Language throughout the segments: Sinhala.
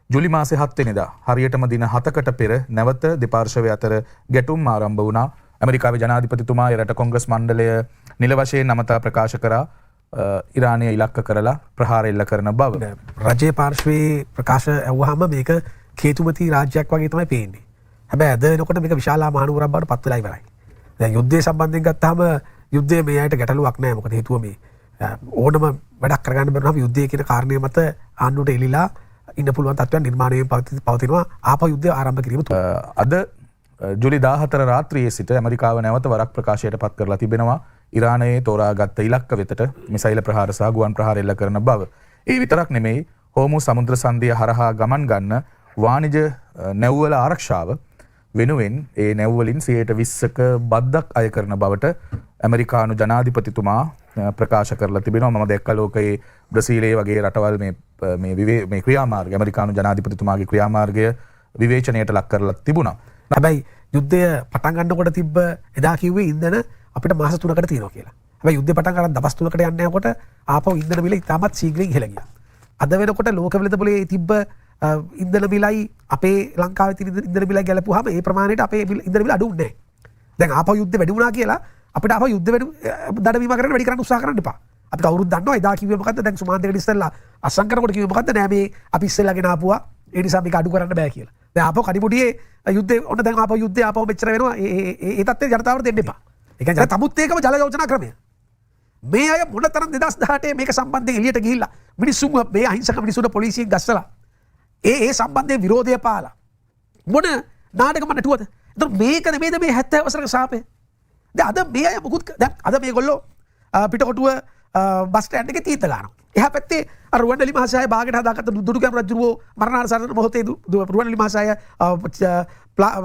ජුලි මාසේ 7 වෙනිදා හරියටම දින 7කට පෙර නැවත දෙපාර්ශවය අතර ගැටුම් ආරම්භ වුණා. ඇමරිකාවේ ජනාධිපතිතුමා රට කොංග්‍රස් මණ්ඩලය නිල වශයෙන් අමතා ප්‍රකාශ කරා ඉරානය ඉලක්ක කරලා ප්‍රහාර එල්ල කරන බව. රජයේ පාර්ශ්වයේ ප්‍රකාශ ඇහුවාම මේක කේතුමති රාජ්‍යයක් වගේ තමයි පේන්නේ. හැබැයි අද වෙනකොට මේක විශාල මහනුවරක් බවට පත් වෙලා ඉවරයි. දැන් යුද්ධය සම්බන්ධයෙන් ගත්තාම යුද්ධය මේ අයට ගැටලුවක් නෑ. මොකද හේතුව මේ ඕනම වැඩක් කරගන්න බැරි නම් යුද්ධය කියන කාරණේ මත ආණ්ඩුවට එලිලා ඉන්න පුළුවන් තත්ත්වයක් නිර්මාණය වෙමින් පවතිනවා ආපහු යුද්ධය ආරම්භ කිරීම තුල. අද ජුලි 14 රාත්‍රියේ සිට ඇමරිකාව නැවත වරක් ප්‍රකාශයට පත් කරලා තිබෙනවා ඉරානයේ තෝරාගත් ඉලක්ක වෙතට මිසයිල ප්‍රහාර සහ ගුවන් ප්‍රහාර එල්ල කරන බව. ඒ විතරක් නෙමෙයි හෝමු සමුද්‍ර සංධිය හරහා ගමන් ගන්න වාණිජ නැව්වල ආරක්ෂාව වෙනුවෙන් ඒ නැව්වලින් 20%ක බද්දක් අය කරන බවට ඇමරිකානු ජනාධිපතිතුමා ප්‍රකාශ කරලා තිබෙනවා. මම දැක්ක ලෝකයේ බ්‍රසීලයේ වගේ රටවල් මේ ක්‍රියාමාර්ගය ඇමරිකානු ජනාධිපතිතුමාගේ ක්‍රියාමාර්ගය විවේචනයට ලක් කරලා තිබුණා. හැබැයි යුද්ධය පටන් ගන්නකොට තිබ්බ එදා කිව්වේ ඉන්ධන අපිට මාස 3කට තියෙනවා කියලා. හැබැයි යුද්ධය පටන් ගන්න දවස් 3කට යන්න යනකොට ආපහු ඉන්ධන මිල ඉතාමත් ශීඝ්‍රයෙන් ඉහළ ගියා. අද වෙනකොට ලෝක වෙළඳපොලේ තිබ්බ ඉන්ධන මිලයි අපේ ලංකාවේ තියෙන ඉන්ධන මිලයි ගැලපුවාම ඒ ප්‍රමාණයට අපේ ඉන්ධන මිල අඩු වුණේ නැහැ. දැන් ආපහු යුද්ධ වැඩි වුණා කියලා අපිට ආපහු යුද්ධ දඩ බීම කරන්න වැඩි කරන්න උත්සාහ කරන්න එපා. අපි කවුරුත් දන්නවා එදා කිව්වේ මොකද්ද? දැන් සුමාන්තයකට ඉස්සෙල්ලා අස්සම් කරනකොට කිව්වේ මොකද්ද? නෑ මේ අපි ඉස්සෙල්ලාගෙන ආපුවා ඒ නිසා මේක අඩු කරන්න බෑ කියලා. දැන් ආපහු කඩිමුඩියේ යුද්ධේ ඔන්න දැන් ආපහු යුද්ධය ආපහු මෙච්චර වෙනවා. ඒ තත්ත්වය ජනතාවට දෙන්න එපා. ඒ කියන්නේ තමුත් ඒකම ජල යෝජනා ක්‍රමය. මේ අය මොනතරම් 2018 මේක සම්බන්ධයෙන් එළියට ගිහිල්ලා මිනිස්සුම මේ අහිංසක මිනිස්සුන්ට පොලිසියෙන් ගස්සලා ඒ සම්බන්ධයෙන් විරෝධය පාලා මොන නාටකම නටුවද? එතකොට මේක නෙමෙයිද මේ 70 වසරක සාපේ? දැන් අද මේ අය මොකුත් දැන් අද මේගොල්ලෝ පිටකොටුව බස් ස්ටෑන්ඩ් එකේ තීත ගන්නවා. එහා පැත්තේ අර රුවන්වැලි මහසෑය බාගෙට හදාගත්ත දුටුගැමුණු රජුරෝ මරණාසන්න මොහොතේ රුවන්වැලි මහසෑය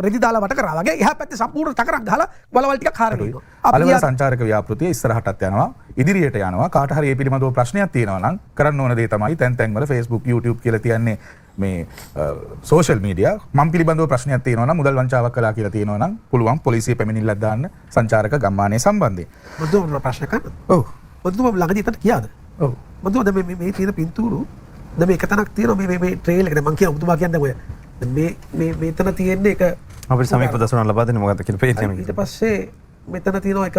රෙදි දාලා වට කරා වගේ එහා පැත්තේ සම්පූර්ණ ටකරක් ගහලා බලවල් ටිකක් හාරගෙන ඉන්නවා. අලවල සංචාරක ව්‍යාපෘතිය ඉස්සරහටත් යනවා ඉදිරියට යනවා. කාට හරි මේ පිළිබඳව ප්‍රශ්නයක් තියෙනවා නම් කරන්න ඕන දේ තමයි තැන් තැන් වල Facebook YouTube කියලා තියන්නේ මේ සෝෂල් මීඩියා මම පිළිබඳව ප්‍රශ්නයක් තියෙනවා නම් මුදල් වංචාවක් කළා කියලා තියෙනවා නම් පුළුවන් පොලිසිය පැමිණිල්ලක් දාන්න සංචාරක ගම්මානයේ සම්බන්ධයෙන්. මොකද ප්‍රශ්න කරන්න? ඔව්. මොකද ළඟදී හිටට කියාද? ඔව්. මොකද මේ තියෙන පින්තූරු දැන් මේ එක තැනක් තියෙනවා මේ ට්‍රේල් එකට මම කියන ඔබතුමා කියන්නේ ඔය මේ මෙතන තියෙන්නේ එක අපිට සමීප දසුණක් ලබා දෙන්න මොකද්ද කියලා පේන්නේ. ඊට පස්සේ මෙතන තියෙනවා එකක්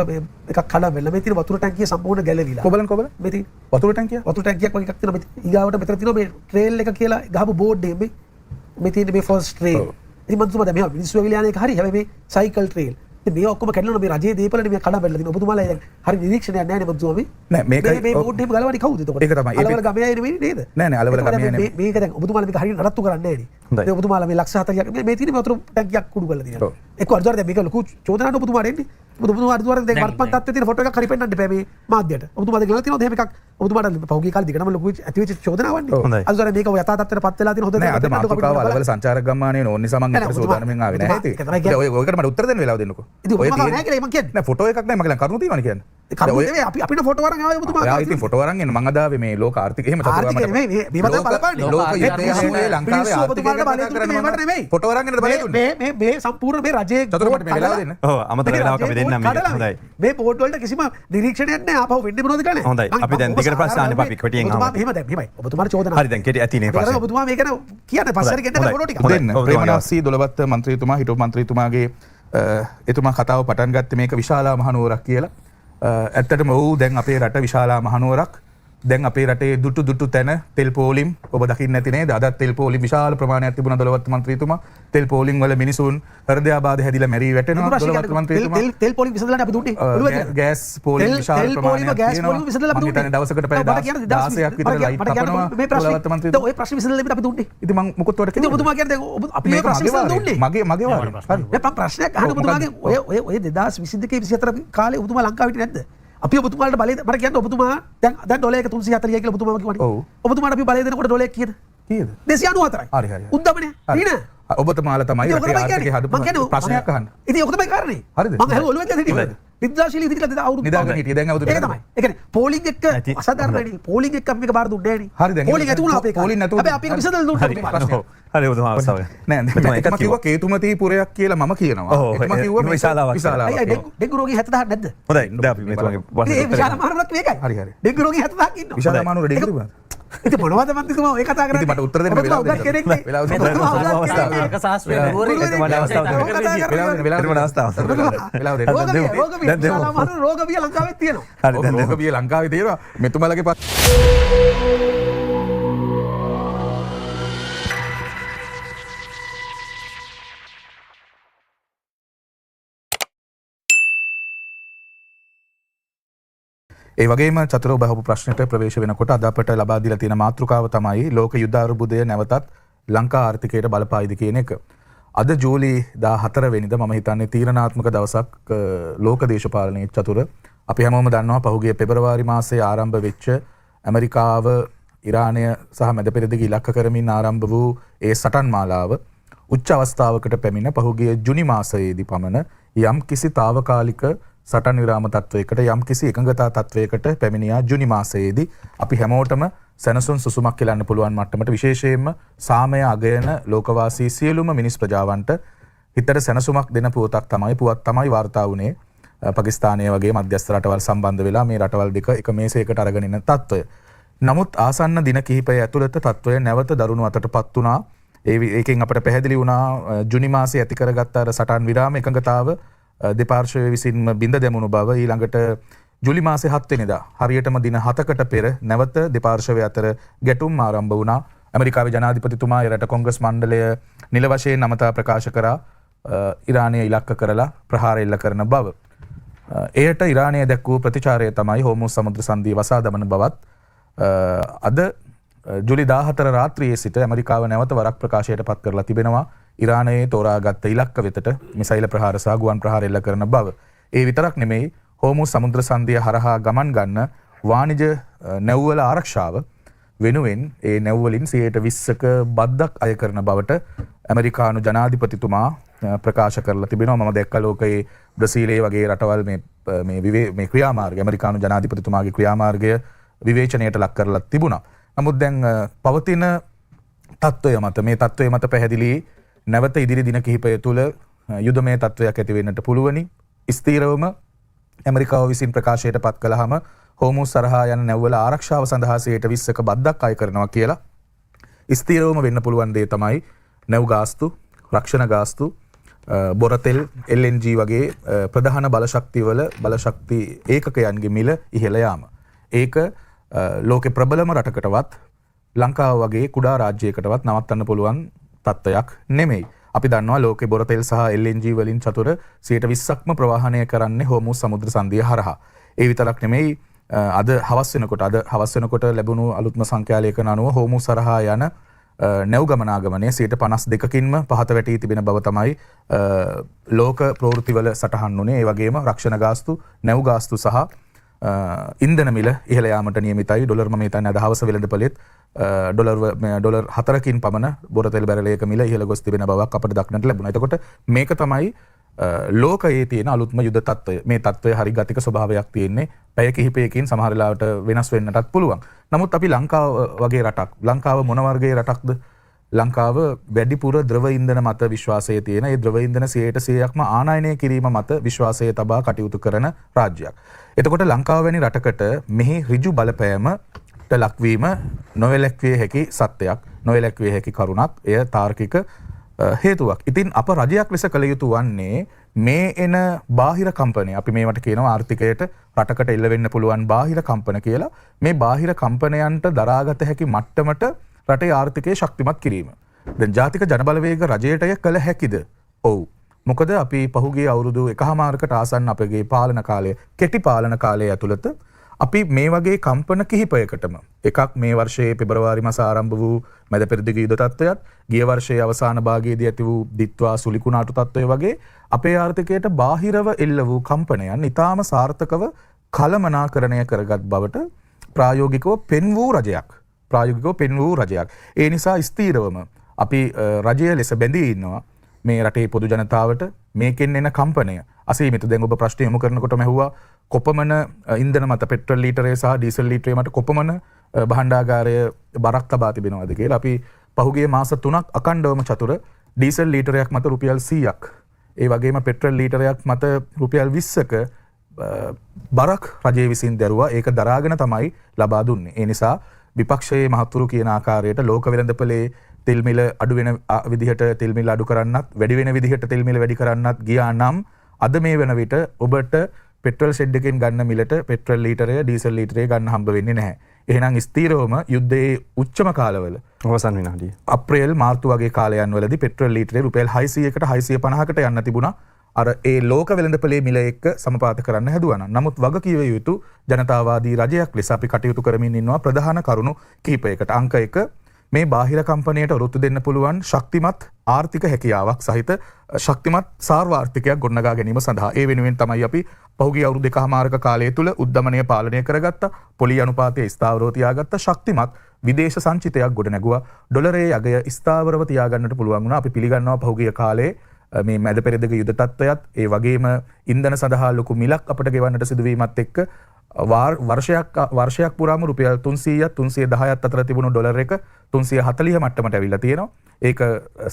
කඩ වෙලා මේ තියෙන වතුර ටැංකිය සම්පූර්ණ ගැලවිලා. කොබලන් මේ තියෙන වතුර ටැංකියක් වගේ එකක් තියෙනවා. ඊගාවට මෙතන තියෙනවා මේ ට්‍රේල් එක කියලා ගහපු බෝඩ් එකේ මේ තියෙන මේ ෆස්ට් ට්‍රේල්. ඉතින් මම තුමා දැන් මේ මිනිස්සු ඇවිල්ලා යන එක හරි. හැබැයි මේ සයිකල් ට්‍රේල් මේ ඔක්කොම කැඩලා මේ රජයේ දීපලනේ මේ කඩ බැලලා තියෙනවා. ඔබතුමාලා දැන් හරි නිරීක්ෂණයක් නැහැ නේ ඔබතුමා මේ. නෑ මේක මේ බෝඩ් එක ගලවන්නේ කවුද එතකොට? ඒක තමයි. අලවල ගමේ අය නෙවෙයි නේද? නෑ අලවල ගමේ අය නෙවෙයි. මේක දැන් ඔබතුමාලා මේක හරියට නඩත්තු කරන්නේ නැහැ නේ. දැන් ඔබතුමාලා මේ ලක්ෂ 40ක් මේ තියෙන වතුර ටැංකියක් කුඩු කරලා තියෙනවා. එක්ක අරජාර දැන් මේක ලොකු චෝදනාවක් ඔබතුමාට එන්නේ. ඔබතුමා අරජාර දැන් වර්තමාන තත්ත්වයේ තියෙන ෆොටෝ එකක් හරි පෙන්නන්න දෙපෑ මේ මාධ්‍යයට. ඔබතුමා දැන් ගලලා තියෙනවද එහෙම එකක්? ඔබතුමාට පහුගිය කාලේ දිගටම ලොකු ඇතිවෙච්ච චෝදනාවක් නේ. අරජාර මේක යථා තත්ත්වයට පත් වෙලා තියෙන හොඳ නෑ අද මාතෘකාව අලවල සංචාරක ගම්මානයේ ඕන නිසා මම ඒකට සෝදානම්ෙන් ආවේ නැහැ ඉතින්. ඔයකට මට උත්තර දෙන්න වෙලාව දෙන්නකෝ. ඔය නැහැ කියලා මම කියන්නේ. නෑ ෆොටෝ එකක් නෑ මගේ ළඟ කරුණු තියෙනවනේ කියන්නේ. කරුණු නෙවෙයි අපිට ෆොටෝ අරන් ආවේ ඔබතුමා. ඔයා ඉතින් ෆොටෝ අරන් එන්න මං අද ආවේ මේ ලෝක ආර්ථික එහෙම ආර්ථික නෙවෙයි මේ මත බලපාන්නේ. ලෝක යුද්ධයේ ලංකාවේ ආර්ථිකය මේවට නෙවෙයි. ෆොටෝ අරන් එන්න බලය දුන්නේ. මේ සම්පූර්ණ මේ රජයේ චතුරපට මේ වෙලාව දෙන්න. ඔව් අමතර වෙලාවක අපි දෙන්නම් මේක. හොඳයි. මේ බෝඩ් වලට කිසිම නිරීක්ෂණයක් නැහැ. ආපහු වෙන්නේ මොනවද කියලා. හොඳයි. අපි දැන් දිගට ප්‍රශ්න අහන්න අපි කෙටියෙන් අහමු. ඔබතුමා මෙහෙම දැන් මෙහෙමයි. ඔබතුමාට චෝදනා. හරි දැන් කෙටි ඇතිනේ ප්‍රශ්න. ඔබතුමා මේක කියන්නේ පස්සට ගෙන්න ෆොටෝ ටික. දෙන්න. ප්‍රේමනාසී දොළවත්ත മന്ത്രിතුමා හිටපු മന്ത്രിතුමාගේ එතුමා කතාව පටන් ගත්තේ මේක විශාලා මහනුවරක් කියලා. ඇත්තටම ඔව් දැන් අපේ රට විශාලා මහනුවරක්. දැන් අපේ රටේ දුටු තැන තෙල් පෝලිම් ඔබ දකින්න නැති නේද? අදත් තෙල් පෝලිම් විශාල ප්‍රමාණයක් තිබුණා දොළවත්ත മന്ത്രിතුමා. තෙල් පෝලිම් වල මිනිසුන් හෘදයාබාධ හැදිලා මැරී වැටෙනවා දොළවත්ත මන්ත්‍රීතුමා. තෙල් පෝලිම් විසඳලා අපි දුන්නේ. ගෑස් පෝලිම් විශාල ප්‍රමාණයක් තියෙනවා. මම හිතන්නේ දවසකට පැය 16ක් විතර ලයිට් කපනවා දොළවත්ත මන්ත්‍රීතුමා. ඔය ප්‍රශ්න විසඳලා අපි දුන්නේ. ඉතින් මම මොකොත් වලට ඉතින් ඔබතුමා කියන්නේ දැන් අපි මේ ප්‍රශ්න විසඳලා දුන්නේ. මගේ වාරේ. හරි. දැන් ප්‍රශ්නයක් අහන්න ඔබතුමාගේ ඔය 2022 24 කාලේ ඔබතුමා ලංකාවට නැද්ද? අපි ඔබතුමාලට බලය මට කියන්න ඔබතුමා දැන් ඩොලර් එක 340යි කියලා ඔබතුමාම කිව්වනේ. ඔව්. ඔබතුමාට අපි බලය දෙනකොට ඩොලර් කීයද? 294යි. හරි. උද්දමනේ. ඊන. ඔබතුමාලා තමයි රටේ ආර්ථිකය හදපු ප්‍රශ්නයක් අහන්න. ඉතින් ඔක තමයි කාරණේ. හරිද? මම හැම ඔළුවෙන් දැන් හිටියේ. විද්‍යාශීලී ඉතිරිලා අවුරුදු නිදාගෙන හිටියේ දැන් අවුරුදු ඒක තමයි. ඒ කියන්නේ පෝලිං එක අසාධාරණයි. පෝලිං එක අපි මේක බාර දුන්නේ නැහැ නේ. හරි දැන්. පෝලිං ඇති වුණා අපේ කාලේ. පෝලිං නැතුව. හැබැයි අපි ඒක විසඳලා දුන්නා. හරි ඔබතුමා අවස්ථාව. නෑ එකම කිව්වා කේතුමති පුරයක් කියලා මම කියනවා. එකම කිව්වා විශාලාවක්. අයියා ඩෙංගු රෝගී 70000ක් නැද්ද? හොඳයි දැන් අපි මේ තුමගේ ඒ විශාල මහනුවරක් මේකයි. හරි. ඩෙංගු රෝගී 70000ක් ඉන්නවා. විශාල මහනුවර ඩෙංගු තිබුණාද? ඉතින් මොනවද මන්ත්‍රීතුමා ඔය කතා කරන්නේ? ඉතින් මට උත්තර දෙන්න වෙලාව ඔබතුමා උගත් කෙනෙක්නේ. වෙලාව දෙන්න. තර්ක ශාස්ත්‍රය එතුමාට අවස්ථාව දෙන්න. රෝග බිය විශාලම රෝග බිය ලංකාවේ තියෙනවා. හරි දැන් රෝග බිය ලංකාවේ තියෙනවා. මෙතුමාලගේ ඒ වගේම චතුර ඔබ අහපු ප්‍රශ්නෙට ප්‍රවේශ වෙනකොට අද අපට ලබා දීලා තියෙන මාතෘකාව තමයි ලෝක යුද්ධ අර්බුදය නැවතත් ලංකා ආර්ථිකයට බලපායිද කියන එක. අද ජූලි 14 වෙනිදා මම හිතන්නේ තීරණාත්මක දවසක් ලෝක දේශපාලනයේ චතුර. අපි හැමෝම දන්නවා පහුගිය පෙබරවාරි මාසයේ ආරම්භ වෙච්ච ඇමරිකාව ඉරානය සහ මැද පෙරදිග ඉලක්ක කරමින් ආරම්භ වූ ඒ සටන් මාලාව උච්ච අවස්ථාවකට පැමිණ පහුගිය ජුනි මාසයේදී පමණ යම් කිසි తాවකාලික සටන් විරාම තත්වයකට යම් කිසි එකඟතා තත්වයකට පැමිණියා ජුනි මාසයේදී අපි හැමෝටම සැනසුම් සුසුමක් කියලාන්න පුළුවන් මට්ටමට විශේෂයෙන්ම සාමය අගයන ලෝකවාසී සියලුම මිනිස් ප්‍රජාවන්ට හිතට සැනසුමක් දෙන පුවතක් තමයි වාර්තා වුණේ පාකිස්තානය වගේ මධ්‍යස්ථ රටවල් සම්බන්ධ වෙලා මේ රටවල් දෙක එක මේසයකට අරගෙන ඉන්න තත්වය. නමුත් ආසන්න දින කිහිපය ඇතුළත තත්වය නැවත දරුණු අතටපත් වුණා. ඒකෙන් අපට පැහැදිලි වුණා ජුනි මාසයේ ඇති කරගත්ත අර සටන් විරාම එකඟතාව දෙපාර්ශ්වය විසින්ම බිඳ දැමුණු බව ඊළඟට ජුලි මාසේ 7 වෙනිදා හරියටම දින 7කට පෙර නැවත දෙපාර්ශ්වය අතර ගැටුම් ආරම්භ වුණා. ඇමරිකාවේ ජනාධිපතිතුමා රට කොංග්‍රස් මණ්ඩලය නිල වශයෙන් අමතා ප්‍රකාශ කරා ඉරානය ඉලක්ක කරලා ප්‍රහාර එල්ල කරන බව. එයට ඉරානය දැක්වූ ප්‍රතිචාරය තමයි හෝමුස් සමුද්‍ර සංධිය වසා දමන බවත් අද ජුලි 14 රාත්‍රියේ සිට ඇමරිකාව නැවත වරක් ප්‍රකාශයට පත් කරලා තිබෙනවා ඉරානයේ තෝරාගත් ඉලක්ක වෙතට මිසයිල ප්‍රහාර සහ ගුවන් ප්‍රහාර එල්ල කරන බව. ඒ විතරක් නෙමෙයි හෝමුස් සමුද්‍ර සංධිය හරහා ගමන් ගන්න වාණිජ නැව්වල ආරක්ෂාව වෙනුවෙන් ඒ නැව්වලින් 20%ක බද්දක් අය කරන බවට ඇමරිකානු ජනාධිපතිතුමා ප්‍රකාශ කරලා තිබෙනවා. මම දැක්ක ලෝකයේ බ්‍රසීලයේ වගේ රටවල් මේ ක්‍රියාමාර්ගය ඇමරිකානු ජනාධිපතිතුමාගේ ක්‍රියාමාර්ගය විවේචනයට ලක් කරලා තිබුණා. නමුත් දැන් පවතින තත්ත්වය මත මේ තත්ත්වය මත පැහැදිලි නැවත ඉදිරි දින කිහිපය තුළ යුදමය තත්ත්වයක් ඇති වෙන්නට පුළුවනි. ස්ථීරවම ඇමරිකාව විසින් ප්‍රකාශයට පත් කළාම හෝමුස් සරහා යන නැව්වල ආරක්ෂාව සඳහා 20%ක බද්දක් අය කරනවා කියලා ස්ථීරවම වෙන්න පුළුවන් දේ තමයි නැව් ගාස්තු, රක්ෂණ ගාස්තු, බොරතෙල්, LNG වගේ ප්‍රධාන බලශක්ති ඒකකයන්ගේ මිල ඉහළ යාම. ඒක ලෝකේ ප්‍රබලම රටකටවත් ලංකාව වගේ කුඩා රාජ්‍යයකටවත් නවත්තන්න පුළුවන් තත්ත්වයක් නෙමෙයි. අපි දන්නවා ලෝකේ බොරතෙල් සහ LNG වලින් චතුර 20%ක්ම ප්‍රවාහනය කරන්නේ හෝමුස් සමුද්‍ර සංධිය හරහා. ඒ විතරක් නෙමෙයි අද හවස් වෙනකොට ලැබුණු අලුත්ම සංඛ්‍යාලයකන අනුව හෝමුස් හරහා යන නැව් ගමනාගමනය 52%කින්ම පහත වැටී තිබෙන බව තමයි ලෝක ප්‍රවෘත්තිවල සටහන් වුණේ. ඒ වගේම රක්ෂණ ගාස්තු, නැව් ගාස්තු සහ ඉන්ධන මිල ඉහළ යාමට නියමිතයි. ඩොලර් මම හිතන්නේ අද හවස වෙළඳපොලෙත් ඩොලර් 4කින් පමණ බොරතෙල් බැරලයක මිල ඉහළ ගොස් තිබෙන බවක් අපට දක්නට ලැබුණා. එතකොට මේක තමයි ලෝකයේ තියෙන අලුත්ම යුද තත්ත්වය. මේ තත්ත්වය හරි ගතික ස්වභාවයක් තියෙන්නේ. පැය කිහිපයකින් සමහර වෙලාවට වෙනස් වෙන්නටත් පුළුවන්. නමුත් අපි ලංකාව වගේ රටක්, ලංකාව මොන වර්ගයේ රටක්ද? ලංකාව වැඩිපුර ද්‍රව ඉන්ධන මත විශ්වාසය තියෙන, ඒ ද්‍රව ඉන්ධන 100%ක්ම ආනයනය කිරීම මත විශ්වාසය තබා කටයුතු කරන රාජ්‍යයක්. එතකොට ලංකාව වැනි රටකට මෙහි ඍජු බලපෑමට ලක්වීම නොවැළැක්විය හැකි සත්‍යයක්, නොවැළැක්විය හැකි කරුණක්. එය තාර්කික හේතුවක්. ඉතින් අප රජයක් ලෙස කළ යුතු වන්නේ මේ එන බාහිර කම්පනය, අපි මේවට කියනවා ආර්ථිකයට රටකට එල්ල වෙන්න පුළුවන් බාහිර කම්පන කියලා. මේ බාහිර කම්පනයන්ට දරාගත හැකි මට්ටමට රටේ ආර්ථිකය ශක්තිමත් කිරීම. දැන් ජාතික ජනබලවේග රජයට කළ හැකිද? ඔව්. මොකද අපි පහුගිය අවුරුදු 1.5කට ආසන්න අපගේ පාලන කාලය, කෙටි පාලන කාලය ඇතුළත අපි මේ වගේ කම්පන කිහිපයකටම, එකක් මේ වර්ෂයේ පෙබරවාරි මාස ආරම්භ වූ මැද පෙරදිග යුද තත්ත්වයත්, ගිය වර්ෂයේ අවසාන භාගයේදී ඇති වූ දිත්වා සුලිකුණාටු තත්ත්වය වගේ අපේ ආර්ථිකයට බාහිරව එල්ල වූ කම්පනයන් ඉතාම සාර්ථකව කළමනාකරණය කරගත් බවට ප්‍රායෝගිකව පෙන් වූ රජයක්. ඒ නිසා ස්ථීරවම අපි රජය ලෙස බැඳී ඉන්නවා මේ රටේ පොදු ජනතාවට මේකෙන් එන කම්පනය අසීමිත. දැන් ඔබ ප්‍රශ්න යොමු කරනකොට මැහුවා කොපමණ ඉන්ධන මත පෙට්‍රල් ලීටරය සහ ඩීසල් ලීටරය මත කොපමණ භාණ්ඩාගාරය බරක් තබා තිබෙනවද කියලා. අපි පහුගිය මාස 3ක් අකණ්ඩවම චතුර ඩීසල් ලීටරයක් මත රුපියල් 100ක්, ඒ වගේම පෙට්‍රල් ලීටරයක් මත රුපියල් 20ක බරක් රජය විසින් දැරුවා. ඒක දරාගෙන තමයි ලබා දුන්නේ. ඒ නිසා විපක්ෂයේ මහතුරු කියන ආකාරයට ලෝක වෙළඳපොලේ තෙල් මිල අඩු වෙන විදිහට තෙල් මිල අඩු කරන්නත් වැඩි වෙන විදිහට තෙල් මිල වැඩි කරන්නත් ගියා නම් අද මේ වෙන විට ඔබට පෙට්‍රල් ෂෙඩ් එකෙන් ගන්න මිලට පෙට්‍රල් ලීටරය ඩීසල් ලීටරය ගන්න හම්බ වෙන්නේ නැහැ. එහෙනම් ස්ථීරවම යුද්ධයේ උච්චම කාලවල අවසන් විනාඩිය. අප්‍රේල් මාර්තු වගේ කාලයන් වලදී පෙට්‍රල් ලීටරේ රුපියල් 600කට 650කට යන්න තිබුණා. අර ඒ ලෝක වෙළඳපොලේ මිල එක්ක සමපාත කරන්න හැදුවා නම්. නමුත් වගකීම යුතු ජනතාවාදී රජයක් ලෙස අපි කටයුතු කරමින් ඉන්නවා ප්‍රධාන කරුණු කිහිපයකට. අංක 1 මේ බාහිර කම්පැනියට ඔරොත්තු දෙන්න පුළුවන් ශක්තිමත් ආර්ථික හැකියාවක් සහිත ශක්තිමත් සාර්වාර්ථිකයක් ගොඩනගා ගැනීම සඳහා ඒ වෙනුවෙන් තමයි අපි පහුගිය අවුරුදු දෙකමාරක කාලය තුල උද්දමනය පාලනය කරගත්ත පොලි අනුපාතය ස්ථාවරව තියාගත්ත ශක්තිමත් විදේශ සංචිතයක් ගොඩනැගුවා. ඩොලරයේ අගය ස්ථාවරව තියාගන්නට පුළුවන් වුණා. අපි පිළිගන්නවා පහුගිය කාලේ මේ මැද පෙරදිග යුද තත්ත්වයත් ඒ වගේම ඉන්ධන සඳහා ලොකු මිලක් අපට ගෙවන්නට සිදුවීමත් එක්ක වර්ෂයක් පුරාම රුපියල් 300ත් 310ත් අතර තිබුණු ඩොලර් එක 340 මට්ටමට ඇවිල්ලා තියෙනවා. ඒක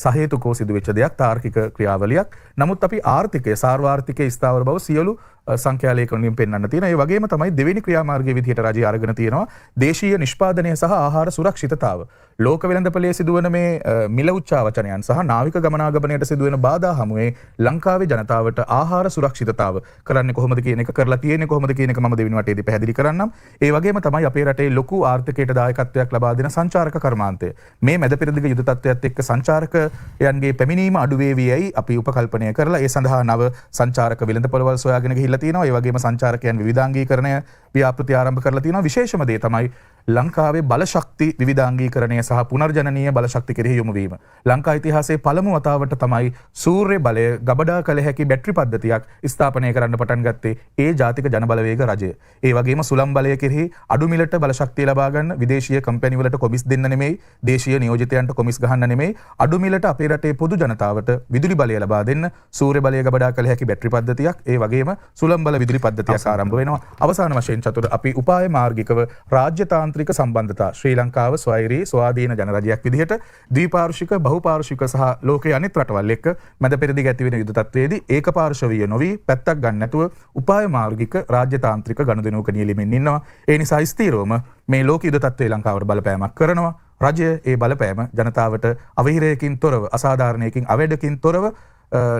සහේතුකව සිදුවෙච්ච දෙයක්, තාර්කික ක්‍රියාවලියක්. නමුත් අපි ආර්ථිකය සාර්වාර්ථිකයේ ස්ථාවර බව සියලු සංඛ්‍යා ලේඛනවලින් පෙන්වන්න තියෙනවා. ඒ වගේම තමයි දෙවෙනි ක්‍රියාමාර්ගයේ විදිහට රජය අරගෙන තියෙනවා දේශීය නිෂ්පාදනය සහ ආහාර සුරක්ෂිතතාව. ලෝක වෙළඳපොලේ සිදුවන මේ මිල උච්චාවචනයන් සහ නාවික ගමනාගමනයට සිදුවෙන බාධා හමුවේ ලංකාවේ ජනතාවට ආහාර සුරක්ෂිතතාව කරන්නේ කොහොමද කියන එක කරලා තියෙන්නේ කොහොමද කියන එක මම දෙවෙනි වටේදී පැහැදිලි කරන්නම්. ඒ වගේම තමයි අපේ රටේ ලොකු ආර්ථිකයට දායකත්වයක් ලබා දෙන සංචාරක කර්මාන්තය. මේ මැද පෙරදිග යුද තත්ත්වයත් එක්ක සංචාරකයන්ගේ පැමිණීම අඩු වේවියයි අපි උපකල්පනය කරලා ඒ සඳහා නව සංචාරක වෙළඳපොළවල් සොයාගෙන ගිහිල්ලා තියෙනවා. ඒ වගේම සංචාරකයන් විවිධාංගීකරණය ව්‍යාපෘති ආරම්භ කරලා තියෙනවා. විශේෂම දේ තමයි ලංකාවේ බලශක්ති විවිධාංගීකරණය සහ පුනර්ජනනීය බලශක්ති කෙරෙහි යොමු වීම. ලංකා ඉතිහාසයේ පළමු වතාවට තමයි සූර්ය බලය ගබඩා කළ හැකි බැටරි පද්ධතියක් ස්ථාපනය කරන්න පටන් ගත්තේ ඒ ජාතික ජනබලවේග රජය. ඒ වගේම සුළං බලය කෙරෙහි අඩු මිලට බලශක්තිය ලබා ගන්න විදේශීය කම්පැනි වලට කොමිස් දෙන්න නෙමෙයි, දේශීය නියෝජිතයන්ට කොමිස් ගහන්න නෙමෙයි, අඩු මිලට අපේ රටේ පොදු ජනතාවට විදුලි බලය ලබා දෙන්න සූර්ය බලය ගබඩා කළ හැකි බැටරි පද්ධතියක්, ඒ වගේම සුළං බල විදුලි පද්ධතියක් ආරම්භ වෙනවා. අවසාන වශයෙන් චතුර අපි උපාය මාර්ගිකව රාජ්‍ය සම්බන්ධතා ශ්‍රී ලංකාව ස්වෛරී ස්වාධීන ජනරජයක් විදිහට ද්විපාර්ශ්වික බහුපාර්ශ්වික සහ ලෝකයේ අනිත් රටවල් එක්ක මැද පෙරදිග ඇති වෙන යුද තත්ත්වයේදී ඒකපාර්ශවීය නොවි පැත්තක් ගන්න නැතුව උපාය මාර්ගික රාජ්‍යතාන්ත්‍රික ගනුදෙනුවක නියැලෙමින් ඉන්නවා. ඒ නිසා ස්ථීරවම මේ ලෝක යුද තත්ත්වයේ ලංකාවට බලපෑමක් කරනවා. රජය ඒ බලපෑම ජනතාවට අවහිරයකින් තොරව අසාධාරණයකින් අවැඩකින් තොරව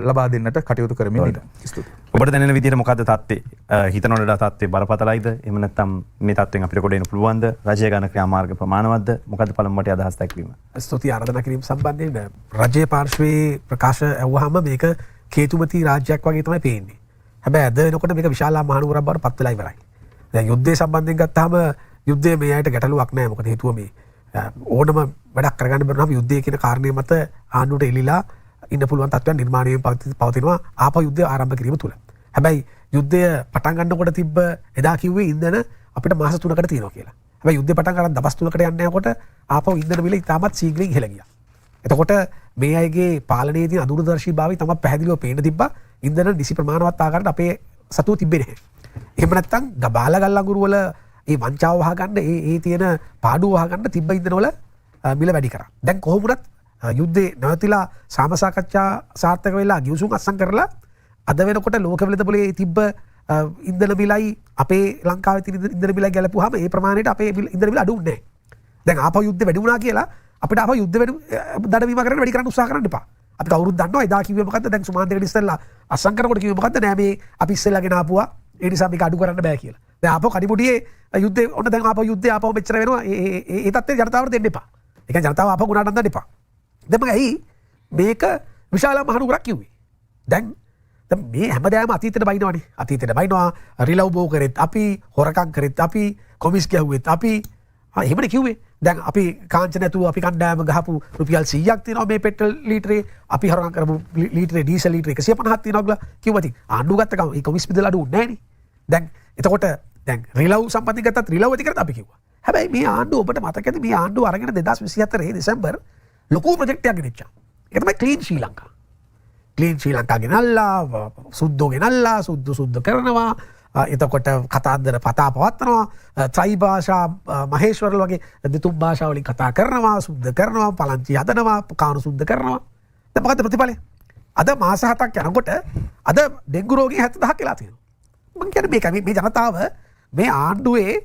ලබා දෙන්නට කටයුතු කරමින් ඉන්නවා. ස්තුතියි. ඔබට දැනෙන විදිහට මොකද්ද තත්ත්වය? හිතනවල තත්ත්වය බරපතලයිද? එහෙම නැත්නම් මේ තත්ත්වෙන් අපිට කොට එන්න පුළුවන්ද? රජය ගන්න ක්‍රියාමාර්ග ප්‍රමාණවත්ද? මොකද්ද පළමුවට අදහස් දක්වීම? ස්තුතියි ආරාධනා කිරීම සම්බන්ධයෙන් රජයේ පාර්ශ්වයේ ප්‍රකාශ ඇහුවාම මේක කේතුමති රාජ්‍යයක් වගේ තමයි පේන්නේ. හැබැයි අද වෙනකොට මේක විශාල මහනුවරක් බවට පත් වෙලා ඉවරයි. දැන් යුද්ධය සම්බන්ධයෙන් ගත්තාම යුද්ධය මේ අයට ගැටලුවක් නෑ. මොකද හේතුව මේ ඕනම වැඩක් කරගන්න බැරි නම් යුද්ධය කියන කාරණේ මත ආණ්ඩුවට එලිලා ඉන්න පුළුවන් තත්ත්වයන් නිර්මාණය පවතිනවා ආපහු යුද්ධය ආරම්භ කිරීම තුළ. හැබැයි යුද්ධය පටන් ගන්නකොට තිබ්බ එදා කිව්වේ ඉන්ධන අපිට මාස 3කට තියෙනවා කියලා. හැබැයි යුද්ධය පටන් ගන්න දවස් 3කට යන්න යනකොට ආපහු ඉන්ධන මිල ඉතාමත් ශීඝ්‍රයෙන් ඉහළ ගියා. එතකොට මේ අයගේ පාලනයේ තියෙන අදූරදර්ශීභාවය තමයි පැහැදිලිව පේන්න තිබ්බා. ඉන්ධන නිසි ප්‍රමාණවත් ආකාරයට අපේ සතුව තිබ්බේ නැහැ. එහෙම නැත්නම් ගබාලා ගල්ලඟුරු වල මේ වංචාව වහගන්න ඒ තියෙන පාඩුව වහගන්න තිබ්බ ඉන්ධන වල මිල වැඩි කරා. දැන් කොහොම වුණත් යුද්ධේ නැවතිලා සාමසාකච්ඡා සාර්ථක වෙලා ගිවිසුම් අත්සන් කරලා අද වෙනකොට ලෝක වෙළඳපොලේ තිබ්බ ඉන්ධන මිලයි අපේ ලංකාවේ තියෙන ඉන්ධන මිලයි ගැලපුවාම ඒ ප්‍රමාණයට අපේ ඉන්ධන මිල අඩු වෙන්නේ නැහැ. දැන් ආපහු යුද්ධ වැඩි වුණා කියලා අපිට ආපහු යුද්ධ දඩවීම කරන්න වැඩි කරන්න උත්සාහ කරන්න එපා. අපිට අවුරුද්ද දන්නවා එදා කිව්වේ මොකද්ද? දැන් සුමාන්තයට ඉස්සෙල්ලා අත්සන් කරනකොට කිව්වේ මොකද්ද? නෑ මේ අපි ඉස්සෙල්ලාගෙන ආපුවා ඒ නිසා මේක අඩු කරන්න බෑ කියලා. දැන් ආපහු කඩිමුඩියේ යුද්ධේ ඔන්න දැන් ආපහු යුද්ධය ආපහු මෙච්චර වෙනවා. ඒ තත්ත්වය ජනතාවට දෙන්න එපා. ඒ කියන්නේ ජනතාව ආපහු ගුණාට දාන්න එපා. දැන් මම ඇයි මේක විශාල මහනුවරක් කිව්වේ? දැන් මේ හැමදාම අතීතයට බයිනවනේ. අතීතයට බයිනවා රිලව් බෝ කරෙත් අපි හොරකම් කරෙත් අපි කොමිස් ගැහුවෙත් අපි එහෙමනේ කිව්වේ. දැන් අපි කාංචන නැතුව අපි කණ්ඩායම ගහපු රුපියල් 100ක් තියෙනවා මේ පෙට්‍රල් ලීටරේ. අපි හොරකම් කරපු ලීටරේ ඩීසල් ලීටරේ 150ක් තියෙනවා කියලා කිව්වා. ඉතින් ආණ්ඩුව ගත්ත ගමන් මේ කොමිස් බෙදලා අඩු නැහැ නේ. දැන් එතකොට දැන් රිලව් සම්පත්තිය ගත්තත් රිලව් ඇති කරත් අපි කිව්වා. හැබැයි මේ ආණ්ඩුව ඔබට මතකද මේ ආණ්ඩුව අරගෙන 2024 දෙසැම්බර් ලොකු ප්‍රොජෙක්ට් එකක් ගෙනිච්චා. ඒක තමයි ක්ලීන් ශ්‍රී ලංකා. ක්ලීන් ශ්‍රී ලංකා ගෙනල්ලා සුද්ධෝ ගෙනල්ලා සුද්ධ කරනවා. එතකොට කතාන්දර පතා පවත්වනවා. ත්‍රයි භාෂා මහේශ්වරල වගේ දෙතුන් භාෂා වලින් කතා කරනවා, සුද්ධ කරනවා, පලංචි හදනවා, කාණු සුද්ධ කරනවා. දැන් මොකද්ද ප්‍රතිඵලය? අද මාස 7ක් යනකොට අද ඩෙන්ගු රෝගී 70000ක් වෙලා තියෙනවා. මම කියන්නේ මේක මේ ජනතාව මේ ආණ්ඩුවේ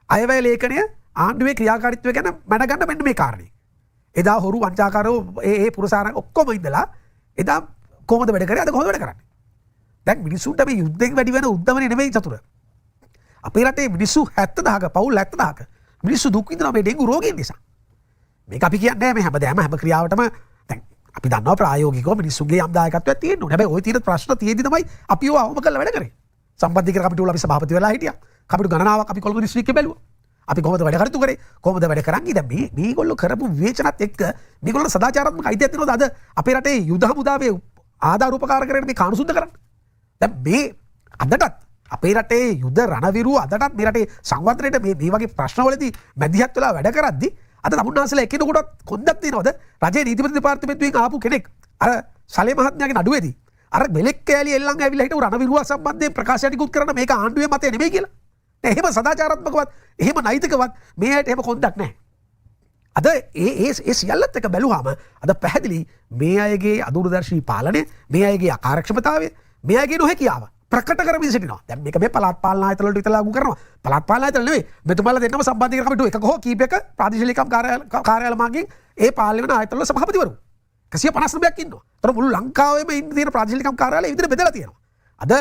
අයවැය ලේඛනය ආණ්ඩුවේ ක්‍රියාකාරීත්වය ගැන මැනගන්න මෙන්න මේ කාරණේ. එදා හොරු වංචාකාරෝ ඒ පුරසාරන් ඔක්කොම ඉඳලා එදා කොහොමද වැඩ කරේ අද කොහොමද වැඩ කරන්නේ? දැන් මිනිස්සුන්ට මේ යුද්ධෙන් වැඩි වෙන උද්දමනේ නෙමෙයි චතුර. අපේ රටේ මිනිස්සු 70000ක පවුල් 70000ක මිනිස්සු දුක් විඳිනවා මේ ඩෙන්ගු රෝගයෙන් නිසා. මේක අපි කියන්නේ මේ හැමදාම හැම ක්‍රියාවටම දැන් අපි දන්නවා ප්‍රායෝගිකව මිනිස්සුන්ගේ යම් දායකත්වයක් තියෙන්න ඕනේ. හැබැයි ওই තියෙන ප්‍රශ්න තියෙදි තමයි අපි ඒව අවම කරලා වැඩ කරේ. සම්බන්ධීකරණ කමිටුවල අපි සභාපති වෙලා හිටියා. කමිටු ගණනාවක් අපි කොළඹ දිස්ත්‍රික්කේ බැලුවා. අපි කොහොමද වැඩ කටයුතු කරේ? කොහොමද වැඩ කරන්නේ? දැන් මේගොල්ලෝ කරපු විවේචනත් එක්ක මේගොල්ලෝ සදාචාරාත්මක අයිතියක් තියෙනවද අද අපේ රටේ යුද හමුදාවේ ආධාර උපකාර කරගෙන මේ කාණු සුද්ධ කරන්න? දැන් මේ අදටත් අපේ රටේ යුද රණවිරු අදටත් මේ රටේ සංවර්ධනයට මේ වගේ ප්‍රශ්නවලදී මැදිහත් වෙලා වැඩ කරද්දී අද තමුන්නාසලා එකිනෙකොටත් කොන්දක් තියෙනවද? රජයේ නීතිපති දෙපාර්තමේන්තුවෙන් ආපු කෙනෙක් අර සලේ මහත්මයාගේ නඩුවේදී අර මෙලෙක් කෑලි එල්ලන් ඇවිල්ලා හිටු රණවිරුවා සම්බන්ධයෙන් ප්‍රකාශයක් නිකුත් කරන මේක ආණ්ඩුවේ මතය නෙමෙයි කියලා. එහෙම සදාචාරාත්මකවත් එහෙම නෛතිකවත් මේ ඇයට එහෙම කොන්දක් නැහැ. අද ඒ සියල්ලත් එක බැලුවාම අද පැහැදිලි මේ අයගේ අදූරදර්ශී පාලනය, මේ අයගේ අකාර්යක්ෂමතාවය, මේ අයගේ නොහැකියාව ප්‍රකට කරමින් සිටිනවා. දැන් මේක මේ පළාත් පාලන ආයතන වලට විතර ලාගු කරනවා. පළාත් පාලන ආයතන නෙවෙයි. මෙතුමාලා දෙන්නම සම්බන්ධීකරණ කමිටුව එකක හෝ කීපයක ප්‍රාදේශීය ලේකම් කාර්යාල මාර්ගයෙන් ඒ පාලන වෙන ආයතන වල සභාපතිවරු 159ක් ඉන්නවා. ඒතර මුළු ලංකාවේම ඉන්න තියෙන ප්‍රාදේශීය ලේකම් කාර්යාලය ඒ විදිහට බෙදලා තියෙනවා. අද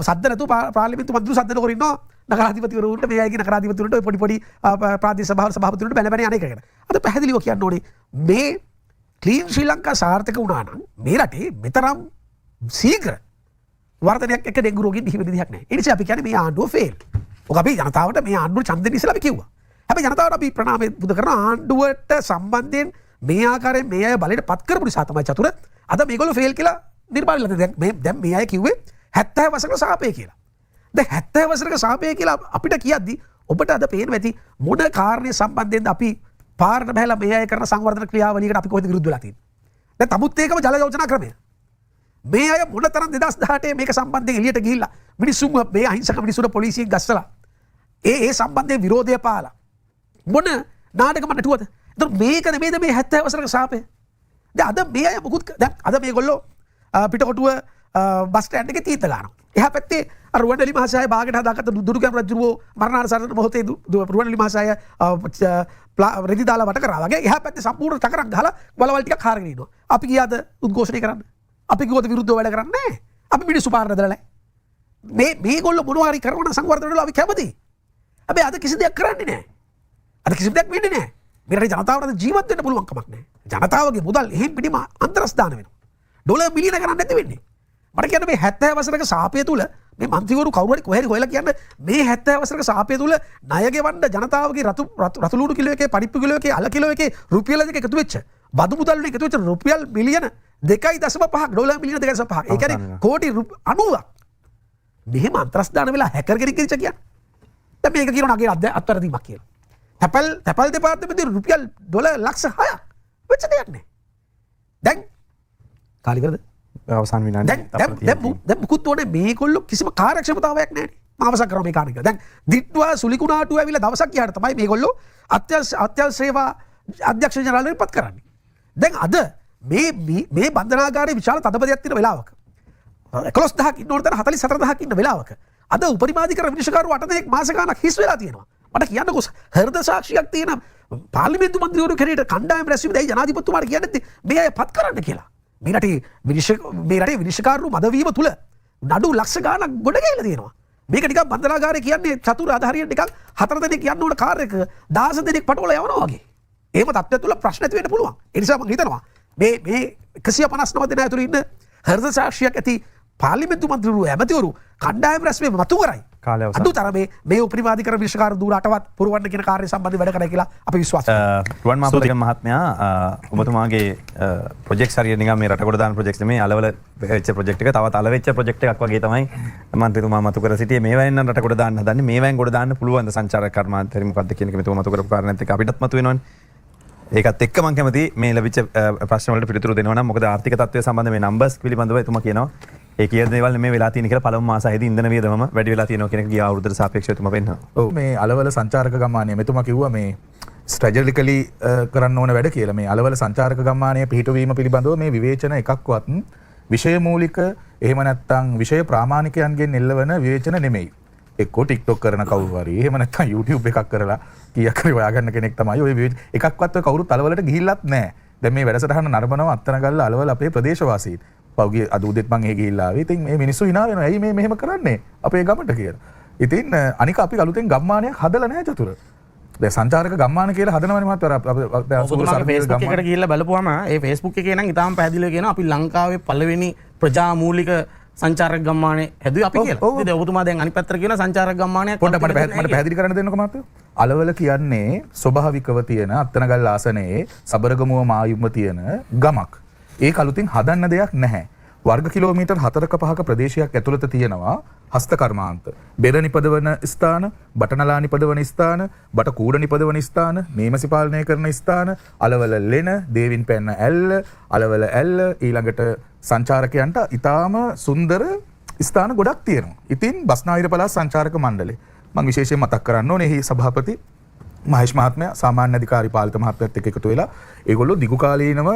සද්ද නැතුව පාර්ලිමේන්තු මන්ත්‍රීවරු සද්ද නොකර ඉන්නවා. නගරාධිපතිවරුන්ට මේ අයගේ නගරාධිපතිවරුන්ට ඔය පොඩි ප්‍රාදේශීය සභාපතිවරුන්ට බැල බැන අනේක කරන. අද පැහැදිලිව කියන්න ඕනේ මේ ක්ලීන් ශ්‍රී ලංකා සාර්ථක වුණා නම් මේ රටේ මෙතරම් ශීඝ්‍ර වර්ධනයක් එක්ක ඩෙන්ගු රෝගීන් හිමි දෙයක් නැහැ. ඒ නිසා අපි කියන්නේ මේ ආණ්ඩුව ෆේල්. ඔක අපි ජනතාවට මේ ආණ්ඩුව ඡන්දෙ ඉස්සලා අපි කිව්වා. හැබැයි ජනතාවට අපි ප්‍රණාමය පුද කරන ආණ්ඩුවට සම්බන්ධයෙන් මේ ආකාරයෙන් මේ අය බලයට පත් කරපු නිසා තමයි චතුර අද මේගොල්ලෝ ෆේල් කියලා නිර්මාණය කළා. දැන් මේ අය කිව්වේ 70 වසරක සාපේ කියලා. දැන් 70 වසරක සාපේ කියලා අපිට කියද්දි ඔබට අද පේනවා ඇති මොන කාරණේ සම්බන්ධයෙන්ද අපි පාරට බහැලා මේ අය කරන සංවර්ධන ක්‍රියාවලියකට අපි කොහෙද විරුද්ධ වෙලා තියෙන්නේ. දැන් තමුත් ඒකම ජල යෝජනා ක්‍රමය. මේ අය මොන තරම් 2018 මේක සම්බන්ධයෙන් එළියට ගිහිල්ලා මිනිස්සුන් මේ අහිංසක මිනිස්සුන්ට පොලිසියෙන් ගස්සලා ඒ සම්බන්ධයෙන් විරෝධය පාලා මොන නාටකම නටුවද? එතකොට මේක නෙමෙයිද මේ 70 වසරක සාපේ? දැන් අද මේ අය මුකුත් දැන් අද මේගොල්ලෝ පිටකොටුව බස් ස්ටෑන්ඩ් එකේ තීත ගන්නවා. එහා පැත්තේ අර රුවන්වැලි මහසෑය බාගට හදාගත්ත දුඩුගැමුණු රජුරෝ මරණාසන්න මොහොතේ රුවන්වැලි මහසෑය රෙදි දාලා වට කරා වගේ එහා පැත්තේ සම්පූර්ණ ටකරක් ගහලා බලවල් ටිකක් හාරගෙන ඉන්නවා. අපි ගියාද උද්ඝෝෂණය කරන්න? අපි කිව්වද විරුද්ධව වැඩ කරන්නේ නැහැ. අපි මිනිස්සු පාරට දාලා නැහැ. මේගොල්ලෝ මොනවා හරි කරන සංවර්ධන වල අපි කැමතියි. හැබැයි අද කිසි දෙයක් කරන්නේ නැහැ. අද කිසි දෙයක් වෙන්නේ නැහැ. මේ රටේ ජනතාවට ජීවත් වෙන්න පුළුවන් කමක් නැහැ. ජනතාවගේ මුදල් එහෙම් පිටිම අන්තරස්ථාන වෙනවා. ඩොලර් මිලියන ගණන් නැති වෙන්නේ. මට කියන්න මේ 70 වසරක සාපය තුල මේ මන්ත්‍රීවරු කවුරු හරි කොහෙද හොයලා කියන්නේ මේ 70 වසරක සාපය තුල ණය ගෙවන්න ජනතාවගේ රතු ලුණු කිලෝ එකේ පරිප්පු කිලෝ එකේ අල කිලෝ එකේ රුපියල් දෙක එකතු වෙච්ච බදු මුදල් වලින් එකතු වෙච්ච රුපියල් මිලියන 2.5ක් ඩොලර් මිලියන 2.5ක් ඒ කියන්නේ කෝටි 90ක් මෙහෙම අන්තරස්ථාන වෙලා හැකර් කෙනෙක් කිරිච්ච කියන්නේ දැන් මේක කියනවා නගේ අත්වැරදීමක් කියලා තැපල් දෙපාර්තමේන්තුවේ රුපියල් ඩොලර් ලක්ෂ 6ක් වෙච්ච දෙයක් නේ දැන් කාලිකරද අවසන් විනාඩි දැන් මුකුත් ඕනේ මේගොල්ලෝ කිසිම කාර්යක්ෂමතාවයක් නැහැ නේ මාවසක් කරන මේ කාර්යය. දැන් දිට්වා සුලිකුණාටුව ඇවිල්ලා දවසක් ගියාට තමයි මේගොල්ලෝ අත්‍යවශ්‍ය සේවා අධ්‍යක්ෂ ජනරාලට පත් කරන්නේ. දැන් අද මේ බන්ධනාගාරයේ විශාල තදබදයක් තියෙන වෙලාවක 11000ක් ඉන්න ඕන තැන 44000ක් ඉන්න වෙලාවක අද උපරිමාධිකරණ විනිශ්චයකාරව 8 දෙනෙක් මාස ගාණක් හිස් වෙලා තියෙනවා. මට කියන්නකෝ හෘද සාක්ෂියක් තියෙන පාර්ලිමේන්තු මන්ත්‍රීවරු කෙරෙහිට කණ්ඩායම් රැස්වීම දැයි ජනාධිපතිතුමාට කියන්නේ මේ අය පත් කරන්න කියලා. මේ රටේ විනිශ්චයකාරරු මදවීම තුල නඩු ලක්ෂ ගාණක් ගොඩ ගිහලා තියෙනවා. මේක නිකන් බන්ධනාගාරය කියන්නේ චතුර ආධාරියෙන් නිකන් 4 දෙනෙක් යන්න ඕන කාර් එක 16 දෙනෙක් පටවලා යවනවා වගේ. එහෙම තත්ත්වයක් තුල ප්‍රශ්න ඇති වෙන්න පුළුවන්. ඒ නිසා මම හිතනවා මේ 159 දෙනා ඇතුළේ ඉන්න හෘද සාක්ෂියක් ඇති පාර්ලිමේන්තු මන්ත්‍රීවරු ඇමතිවරු කණ්ඩායම් රැස්වීම මතු කරයි. අදුතරමේ මේ උපරිමාධිකරණ විනිශ්චයකාර දුර අටවත් පුරවන්න කියන කාර්ය සම්බන්ධව වැඩ කරයි කියලා අපි විශ්වාස කරනවා. රුවන් මාපතික මහත්මයා ඔබතුමාගේ ප්‍රොජෙක්ට්ස් හරිය නිකන් මේ රට කොට දාන ප්‍රොජෙක්ට්ස් නෙමෙයි අලවල වෙච්ච ප්‍රොජෙක්ට් එක තවත් අල වෙච්ච ප්‍රොජෙක්ට් එකක් වගේ තමයි මන්ත්‍රීතුමා මතු කර සිටියේ. මේවෙන් නම් රට කොට දාන්න හදන්නේ. මේවෙන් කොට දාන්න පුළුවන් ද සංචාරක කර්මාන්තය මොකක්ද කියන එක මෙතුමා මතු කරපු කාරණාත් එක්ක අපිටත් මතු වෙනවනේ. ඒකත් එක්ක මම කැමති මේ ලැබිච්ච ප්‍රශ්න වලට පිළිතුරු දෙනවා නම් මොකද ආර්ථික තත්ත්වය සම්බන්ධ මේ නම්බර්ස් පිළිබඳව එතුමා කියනවා ඒ කියන දේවල් මේ වෙලා තියෙන කියලා පළමු මාසයේදී ඉන්ධන වියදමම වැඩි වෙලා තියෙනවා කියන එක ගිය අවුරුද්දට සාපේක්ෂව එතුමා පෙන්නනවා. ඔව් මේ අලවල සංචාරක ගම්මානය මෙතුමා කිව්වා මේ ස්ට්‍රැටජිකලි කරන්න ඕන වැඩ කියලා. මේ අලවල සංචාරක ගම්මානය පිහිටවීම පිළිබඳව මේ විවේචන එකක්වත් විෂය මූලික එහෙම නැත්නම් විෂය ප්‍රාමාණිකයන්ගෙන් එල්ලවන විවේචන නෙමෙයි. එක්කෝ TikTok කරන කවුරු හරි එහෙම නැත්නම් YouTube එකක් කරලා කීයක් හරි හොයාගන්න කෙනෙක් තමයි ඔය එකක්වත් ඔය කවුරුත් අලවලට ගිහිල්ලත් නැහැ. දැන් මේ වැඩසටහන නරඹනවා අත්තනගල්ල අලවල අපේ ප්‍රදේශවාසීන්. පෞගේ අද උදේත් මං ඒ ගිහිල්ලා ආවේ. ඉතින් මේ මිනිස්සු hina වෙනවා. ඇයි මේ මෙහෙම කරන්නේ අපේ ගමට කියලා. ඉතින් අනික අපි අලුතෙන් ගම්මානයක් හදලා නැහැ චතුර. දැන් සංචාරක ගම්මාන කියලා හදනවනේ මහත්තයා. ඔබතුමාගේ Facebook එකට ගිහිල්ලා බලපුවම ඒ Facebook එකේ නම් ඉතාලම පැහැදිලිව කියනවා අපි ලංකාවේ පළවෙනි ප්‍රජාමූලික සංචාරක ගම්මානය හැදුවේ අපි කියලා. ඉතින් ඔබතුමා දැන් අනිත් පැත්තට කියන සංචාරක ගම්මානයක් පොඩ්ඩක් මට පැහැදිලි කරන්න දෙන්නකෝ මහත්තයෝ. අලවල කියන්නේ ස්වභාවිකව තියෙන අත්තනගල් ආසනයේ සබරගමුව මායුම්ව තියෙන ගමක්. ඒක අලුතින් හදන්න දෙයක් නැහැ. වර්ග කිලෝමීටර් 4ක 5ක ප්‍රදේශයක් ඇතුළත තියෙනවා හස්ත කර්මාන්ත. බෙර නිපදවන ස්ථාන, බටනලා නිපදවන ස්ථාන, බට කූඩ නිපදවන ස්ථාන, නීමසි පාලනය කරන ස්ථාන, අලවල ලෙන, දේවින් පැන්න ඇල්ල, අලවල ඇල්ල ඊළඟට සංචාරකයන්ට ඉතාම සුන්දර ස්ථාන ගොඩක් තියෙනවා. ඉතින් බස්නාහිර පළාත් සංචාරක මණ්ඩලය මම විශේෂයෙන් මතක් කරන්න ඕනේ එහි සභාපති මහේෂ් මහත්මයා සාමාන්‍ය අධිකාරී පාලිත මහත්මයාත් එක්ක එකතු වෙලා ඒගොල්ලෝ දිගු කාලීනව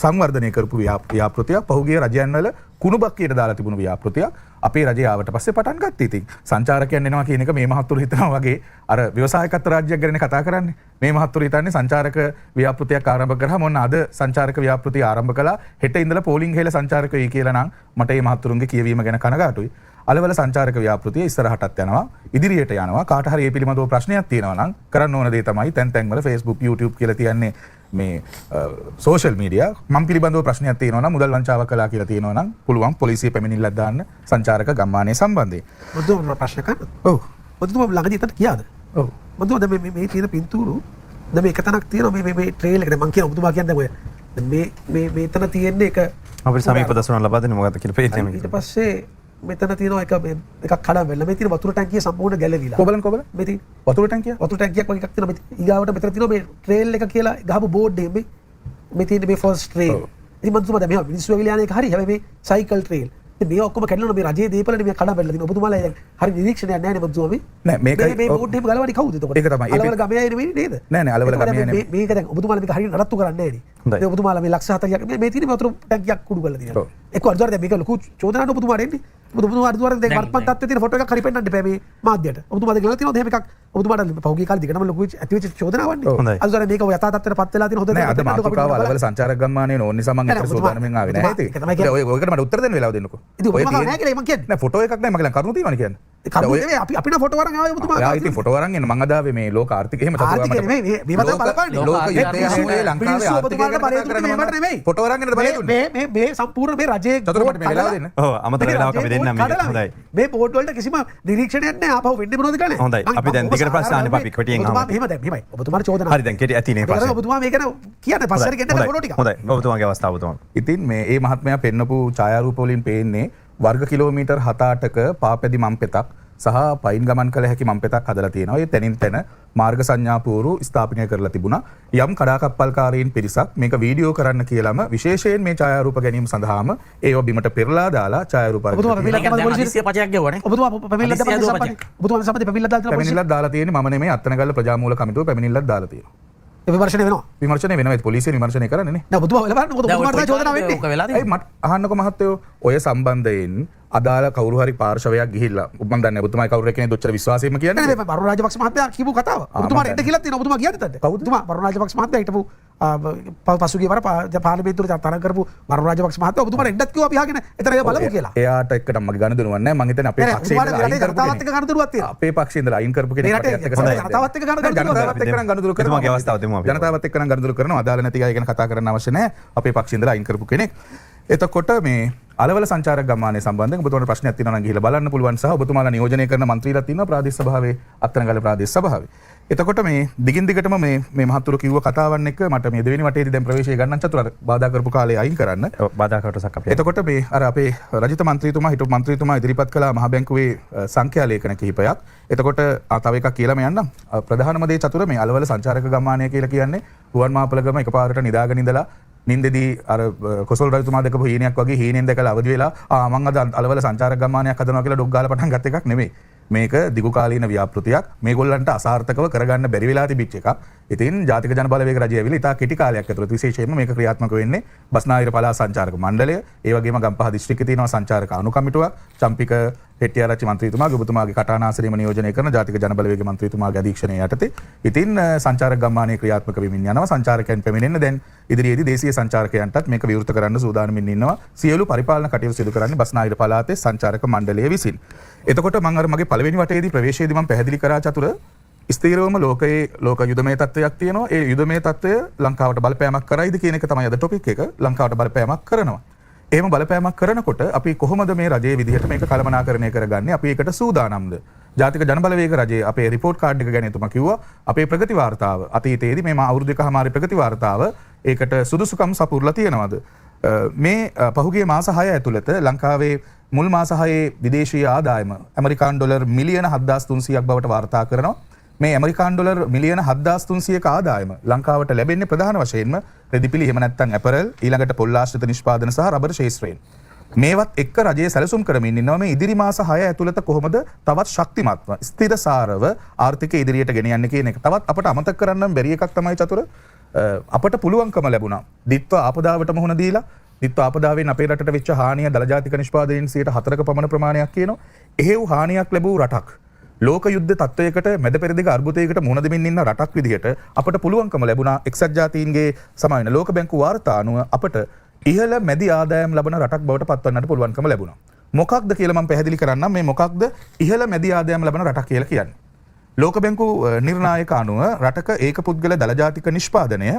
සංවර්ධනය කරපු ව්‍යාපෘතියක් පහුගිය රජයන් වල කුණුබක්කියට දාලා තිබුණු ව්‍යාපෘතියක් අපේ රජය ආවට පස්සේ පටන් ගත්තා. ඉතින් සංචාරකයන් එනවා කියන එක මේ මහත්තුරු හිතනවා වගේ අර ව්‍යවසායකත්ව රාජ්‍යයක් ගැන කතා කරන්නේ. මේ මහත්තුරු හිතන්නේ සංචාරක ව්‍යාපෘතියක් ආරම්භ කරාම මොන අද සංචාරක ව්‍යාපෘතිය ආරම්භ කළා හෙට ඉඳලා පෝලිං හෙල සංචාරකයෝ කියලා නම් මට මේ මහත්තුරුන්ගේ කියවීම ගැන කනගාටුයි. අලවල සංචාරක ව්‍යාපෘතිය ඉස්සරහටත් යනවා ඉදිරියට යනවා කාට හරි මේ පිළිබඳව ප්‍රශ්නයක් තියෙනවා නම් කරන්න ඕන දේ තමයි තැන් තැන් වල Facebook YouTube කියලා තියන්නේ මේ සෝෂල් මීඩියා මම පිළිබඳව ප්‍රශ්නයක් තියෙනවා නම් මුදල් වංචාවක් කළා කියලා තියෙනවා නම් පුළුවන් පොලිසිය පැමිණිල්ලක් දාන්න සංචාරක ගම්මානයේ සම්බන්ධයෙන්. මුදුම ප්‍රශ්න කරන්න. ඔව්. මුදුම ළඟදී එතන කියාද? ඔව්. මුදුම දැන් මේ තියෙන පින්තූරු දැන් මේ එක තැනක් තියෙනවා මේ ට්‍රේල් එකට මම කියන ඔබතුමා කියන්නේ දැන් ඔය මේ එතන තියෙන්නේ එක අපිට සමීප දසුන ලබා දෙන්න මොකද්ද කියලා පේන්නේ මේක. ඊට පස්සේ මෙතන තියෙනවා එකක් කඩම් වෙලා මේ තියෙන වතුර ටැංකිය සම්පූර්ණ ගැලවිලා. කොබලන් මේ තියෙන වතුර ටැංකිය? වතුර ටැංකියක් වගේ එකක් තියෙනවා. ඊගාවට මෙතන තියෙනවා මේ ට්‍රේල් එක කියලා ගහපු බෝඩ් එක මේ තියෙන මේ ෆර්ස්ට් ට්‍රේල්. ඉතින් මම තුමා දැන් මේ මිනිස්සු ඇවිල්ලා යන එක හරි හැබැයි මේ සයිකල් ට්‍රේල්. ඉතින් මේ ඔක්කොම කැඩලා මේ රජයේ දීපලනේ මේ කඩම් වෙලා තියෙනවා. ඔබතුමාලා දැන් හරි නිරීක්ෂණයක් නැහැ නේ ඔබතුමා මේ. නෑ මේක මේ බෝඩ් එක ගලවන්නේ කවුද එතකොට? ඒක තමයි. අලවල ගමේ අය නෙවෙයි නේද? නෑ නෑ අලවල ගමේ නෙවෙයි. මේක දැන් ඔබතුමාලා මේක හරියට නඩත්තු කරන්නේ නැහැ නේ. දැන් ඔබතුමාලා මේ ලක්ෂ 40ක් මේ තියෙන වතුර ටැංකියක් කුඩු කරලා තියෙනවා. එක්ක අර්ධවර දැන් මේක ලොකු චෝදනාවක් ඔබතුමාට එන්නේ. ඔබතුමා අර්ධවර දැන් වර්තමාන තත්ත්වයේ තියෙන ෆොටෝ එකක් හරි පෙන්නන්න එපා මේ මාධ්‍යයට. ඔබතුමා දෙක ගලලා තියෙනවද එහෙම එකක්? ඔබතුමාට පහුගිය කාලේ දිගටම ලොකු ඇතිවෙච්ච චෝදනාවක් නේ. අර්ධවර මේක යථා තත්ත්වයට පත් වෙලා තියෙන හොඳ නෑ අද මාතෘකාව අලවල සංචාරක ගම්මානයේ ඕන නිසා මම ඒකට සෝදානම්ෙන් ආවේ නෑ ඉතින්. ඔයකට මට උත්තර දෙන්න වෙලාව දෙන්නකෝ. ඉතින් ඔබතුමා නෑ කියලා මම කියන්නේ. නෑ ෆොටෝ එකක් නෑ මගේ ළඟ කරුණු තියෙනවනේ කියන්නේ. කරුණු නෙවෙයි අපිට ෆොටෝ අරන් ආවේ ඔබතුමා. ආ ඉතින් ෆොටෝ අරන් එන්න මං අද ආවේ මේ ලෝක ආර්ථික එහෙම ආර්ථික නෙවෙයි මේ මත බලපාන්නේ. ලෝක යුද්ධය හැමෝේ ලංකාවේ ආර්ථිකය කරන නෙවෙයි ෆොටෝ අරන් එන්නද බලය දුන්නේ. මේ සම්පූර්ණ මේ රජයේ චතුර මට මේ වෙලාව දෙන්න. ඔව් අමතර වෙලාවක අපි දෙන්නම් මේක. හොඳයි. මේ බෝඩ් වලට කිසිම නිරීක්ෂණයක් නැහැ. ආපහු වෙන්නේ මොනවද කියලා. හොඳයි. අපි දැන් දිගට ප්‍රශ්න අහන්න අපි කොටියෙන් අහමු. මෙහෙම දැන් මෙහෙමයි. ඔබතුමාට චෝදනා. හරි දැන් කෙටි ඇතිනේ ප්‍රශ්න. ඔබතුමා මේක කියන්නේ පස්සට ගෙන්නන්න ෆොටෝ ටික. හොඳයි. ඔබතුමාගේ අවස්ථාව ඔබතුමා. ඉතින් මේ මහත්මයා පෙන්නපු ඡායාරූප වලින් පේන්නේ වර්ග කිලෝමීටර් 7-8ක පාපැදි මම්පෙතක් සහ පයින් ගමන් කළ හැකි මම්පෙතක් හදලා තියෙනවා. ඒ තැනින් තැන මාර්ග සංඥා පුවරු ස්ථාපනය කරලා තිබුණා. යම් කඩාකප්පල්කාරීන් පිරිසක් මේක වීඩියෝ කරන්න කියලාම විශේෂයෙන් මේ ඡායාරූප ගැනීම සඳහාම ඒව බිමට පෙරලා දාලා ඡායාරූප ඔබතුමා පොලිසිය පචයක් ගෙවුවානේ. ඔබතුමා පැමිණිල්ලක් දාලා තියෙනවා. පැමිණිල්ලක් දාලා තියෙන්නේ මම නෙමෙයි අත්තනගල්ල ප්‍රජාමූල කමිටුව පැමිණිල්ලක් දාලා තියෙනවා. විමර්ශනය වෙනවා. විමර්ශනය වෙනවා. ඒ පොලිසිය විමර්ශනය කරන්නේ නේ. නෑ ඔබතුමා වෙලා බලන්න. මොකද ඔබතුමාට චෝදනා වෙන්නේ. ඔක වෙලා ඒ මට අහන්නකො මහත්තයෝ ඔය සම්බන්ධයෙන් අදාළ කවුරු හරි පාර්ශවයක් ගිහිල්ලා මම දන්නේ ඔබතුමායි කවුරු කෙනෙක් දොච්චර විශ්වාසයෙන්ම කියන්නේ නෑ මේ බරුණ රාජපක්ෂ මහත්තයා කියපු කතාව. ඔබතුමාට එන්න කියලා තියෙනවා. ඔබතුමා කියන්නේ නැද්ද? කවුද? ඔබතුමා බරුණ රාජපක්ෂ මහත්තයා හිටපු පසුගිය වර පාර්ලිමේන්තුවේ තරඟ කරපු බරුණ රාජපක්ෂ මහත්තයා ඔබතුමාට එන්නත් කිව්වා අපි අහගෙන එතන ඒක බලමු කියලා. එයාට එක්කටම මගේ ගණදෙනුවක් නැහැ. මම හිතන්නේ අපේ පක්ෂේ ඉඳලා අයින් කරපු කතාවත් එක්ක ගණදෙනුවක් තියෙනවා. අපේ පක්ෂේ ඉඳලා අයින් කරපු කෙනෙක් කතාවත් එක්ක ගණදෙනුවක් කරනවා. ඔබතුමාගේ අවස්ථාව දෙමු අපි. ජනතාවත් එක්ක නම් ගණදෙනු කරනවා. අදාළ නැති අය ගැන කතා කරන්න අවශ්‍ය නැහැ. අපේ පක්ෂේ ඉඳලා අයින් කරපු කෙනෙක්. එතකොට මේ අලවල සංචාරක ගම්මානයේ සම්බන්ධයෙන් ඔබතුමාට ප්‍රශ්නයක් තියෙනවා නම් ගිහිල්ලා බලන්න පුළුවන් සහ ඔබතුමාලා නියෝජනය කරන മന്ത്രിලා ඉන්නවා ප්‍රාදේශ සභාවේ අත්තනගල ප්‍රාදේශ සභාවේ. එතකොට මේ දිගින් දිගටම මේ මහතුරු කිව්ව කතාවන් එක්ක මට මේ දෙවෙනි වටේදී දැන් ප්‍රවේශය ගන්න චතුර බාධා කරපු කාලේ අයින් කරන්න. බාධා කොටසක් අපි. එතකොට මේ අර අපේ රජිත මන්ත්‍රීතුමා හිටපු මන්ත්‍රීතුමා ඉදිරිපත් කළ මහ බැංකුවේ සංඛ්‍යා ලේඛන කිහිපයක්. එතකොට තව එකක් කියලාම යන්නම්. ප්‍රධානම දේ චතුර මේ අලවල සංචාරක ගම්මානය කියලා කියන්නේ රුවන් මාපලගම එකපාරට නිදාගෙන ඉඳලා නින්දෙදී අර කොසල් රජතුමා දැකපු හීනයක් වගේ හීනෙන් දැකලා අවදි වෙලා මං අද අලවල සංචාරක ගම්මානයක් හදනවා කියලා ඩොග් ගාලා පටන් ගත් එකක් නෙමෙයි. මේක දිගු කාලීන ව්‍යාපෘතියක්. මේගොල්ලන්ට අසාර්ථකව කරගන්න බැරි වෙලා තිබිච්ච එකක්. ඉතින් ජාතික ජන බලවේග රජය ඇවිල්ලා ඉතා කෙටි කාලයක් ඇතුළත විශේෂයෙන්ම මේක ක්‍රියාත්මක වෙන්නේ බස්නාහිර පළාත් සංචාරක මණ්ඩලය, ඒ වගේම ගම්පහ දිස්ත්‍රික්කයේ තියෙනවා සංචාරක අනු කමිටුවක්, චම්පික හෙට්ටිආරච්චි මන්ත්‍රීතුමාගේ ඔබතුමාගේ කටානාසරීම නියෝජනය කරන ජාතික ජනබලවේග මන්ත්‍රීතුමාගේ අධීක්ෂණය යටතේ ඉතින් සංචාරක ගම්මානයේ ක්‍රියාත්මක වෙමින් යනවා. සංචාරකයන් පැමිණෙන්න දැන් ඉදිරියේදී දේශීය සංචාරකයන්ටත් මේක විවෘත කරන්න සූදානම්ින් ඉන්නවා. සියලු පරිපාලන කටයුතු සිදු කරන්නේ බස්නාහිර පළාතේ සංචාරක මණ්ඩලය විසින්. එතකොට මම අර මගේ පළවෙනි වටේදී ප්‍රවේශයේදී මම පැහැදිලි කරා චතුර ස්ථීරවම ලෝක යුදමය තත්ත්වයක් තියෙනවා. ඒ යුදමය තත්ත්වය ලංකාවට බලපෑමක් කරයිද කියන එක තමයි අද ටොපික් එක. ලංකාවට බලපෑමක් කරනවා. එහෙම බලපෑමක් කරනකොට අපි කොහොමද මේ රජයේ විදිහට මේක කළමනාකරණය කරගන්නේ? අපි ඒකට සූදානම්ද? ජාතික ජනබලවේග රජයේ අපේ රිපෝට් කාඩ් එක ගැන එතුමා කිව්වා අපේ ප්‍රගති වාර්තාව අතීතයේදී මේ අවුරුදු දෙකමාරේ ප්‍රගති වාර්තාව ඒකට සුදුසුකම් සපුරලා තියෙනවද? මේ පහුගිය මාස 6 ඇතුළත ලංකාවේ මුල් මාස 6 විදේශීය ආදායම ඇමරිකානු ඩොලර් මිලියන 7300ක් බවට වාර්තා කරනවා. මේ ඇමරිකානු ඩොලර් මිලියන 7300ක ආදායම ලංකාවට ලැබෙන්නේ ප්‍රධාන වශයෙන්ම රෙදිපිලි එහෙම නැත්නම් ඇපරල් ඊළඟට පොල්ලාශ්‍රිත නිෂ්පාදන සහ රබර් ශේෂ්ත්‍රයෙන්. මේවත් එක්ක රජයේ සැලසුම් කරමින් ඉන්නවා මේ ඉදිරි මාස 6 ඇතුළත කොහොමද තවත් ශක්තිමත්ව ස්ථිරසාරව ආර්ථිකය ඉදිරියට ගෙන යන්නේ කියන එක. තවත් අපට අමතක කරන්න බැරි එකක් තමයි චතුර අපට පුළුවන්කම ලැබුණා. දිත්ව ආපදාවට මුහුණ දීලා දිත්ව ආපදාවෙන් අපේ රටට වෙච්ච හානිය දල ජාතික නිෂ්පාදනයෙන් 4%ක පමණ ප්‍රමාණයක් කියනවා. එහෙව් හානියක් ලැබූ රටක් ලෝක යුද්ධ තත්ත්වයකට මැද පෙරදිග අර්බුදයකට මුහුණ දෙමින් ඉන්න රටක් විදිහට අපට පුළුවන්කම ලැබුණා එක්සත් ජාතීන්ගේ සමාන ලෝක බැංකු වාර්තා අනුව අපට ඉහළ මැදි ආදායම් ලබන රටක් බවට පත්වන්නට පුළුවන්කම ලැබුණා. මොකක්ද කියලා මම පැහැදිලි කරන්නම්. මේ මොකක්ද ඉහළ මැදි ආදායම් ලබන රටක් කියලා කියන්නේ? ලෝක බැංකු නිර්ණායක අනුව රටක ඒක පුද්ගල දල ජාතික නිෂ්පාදනය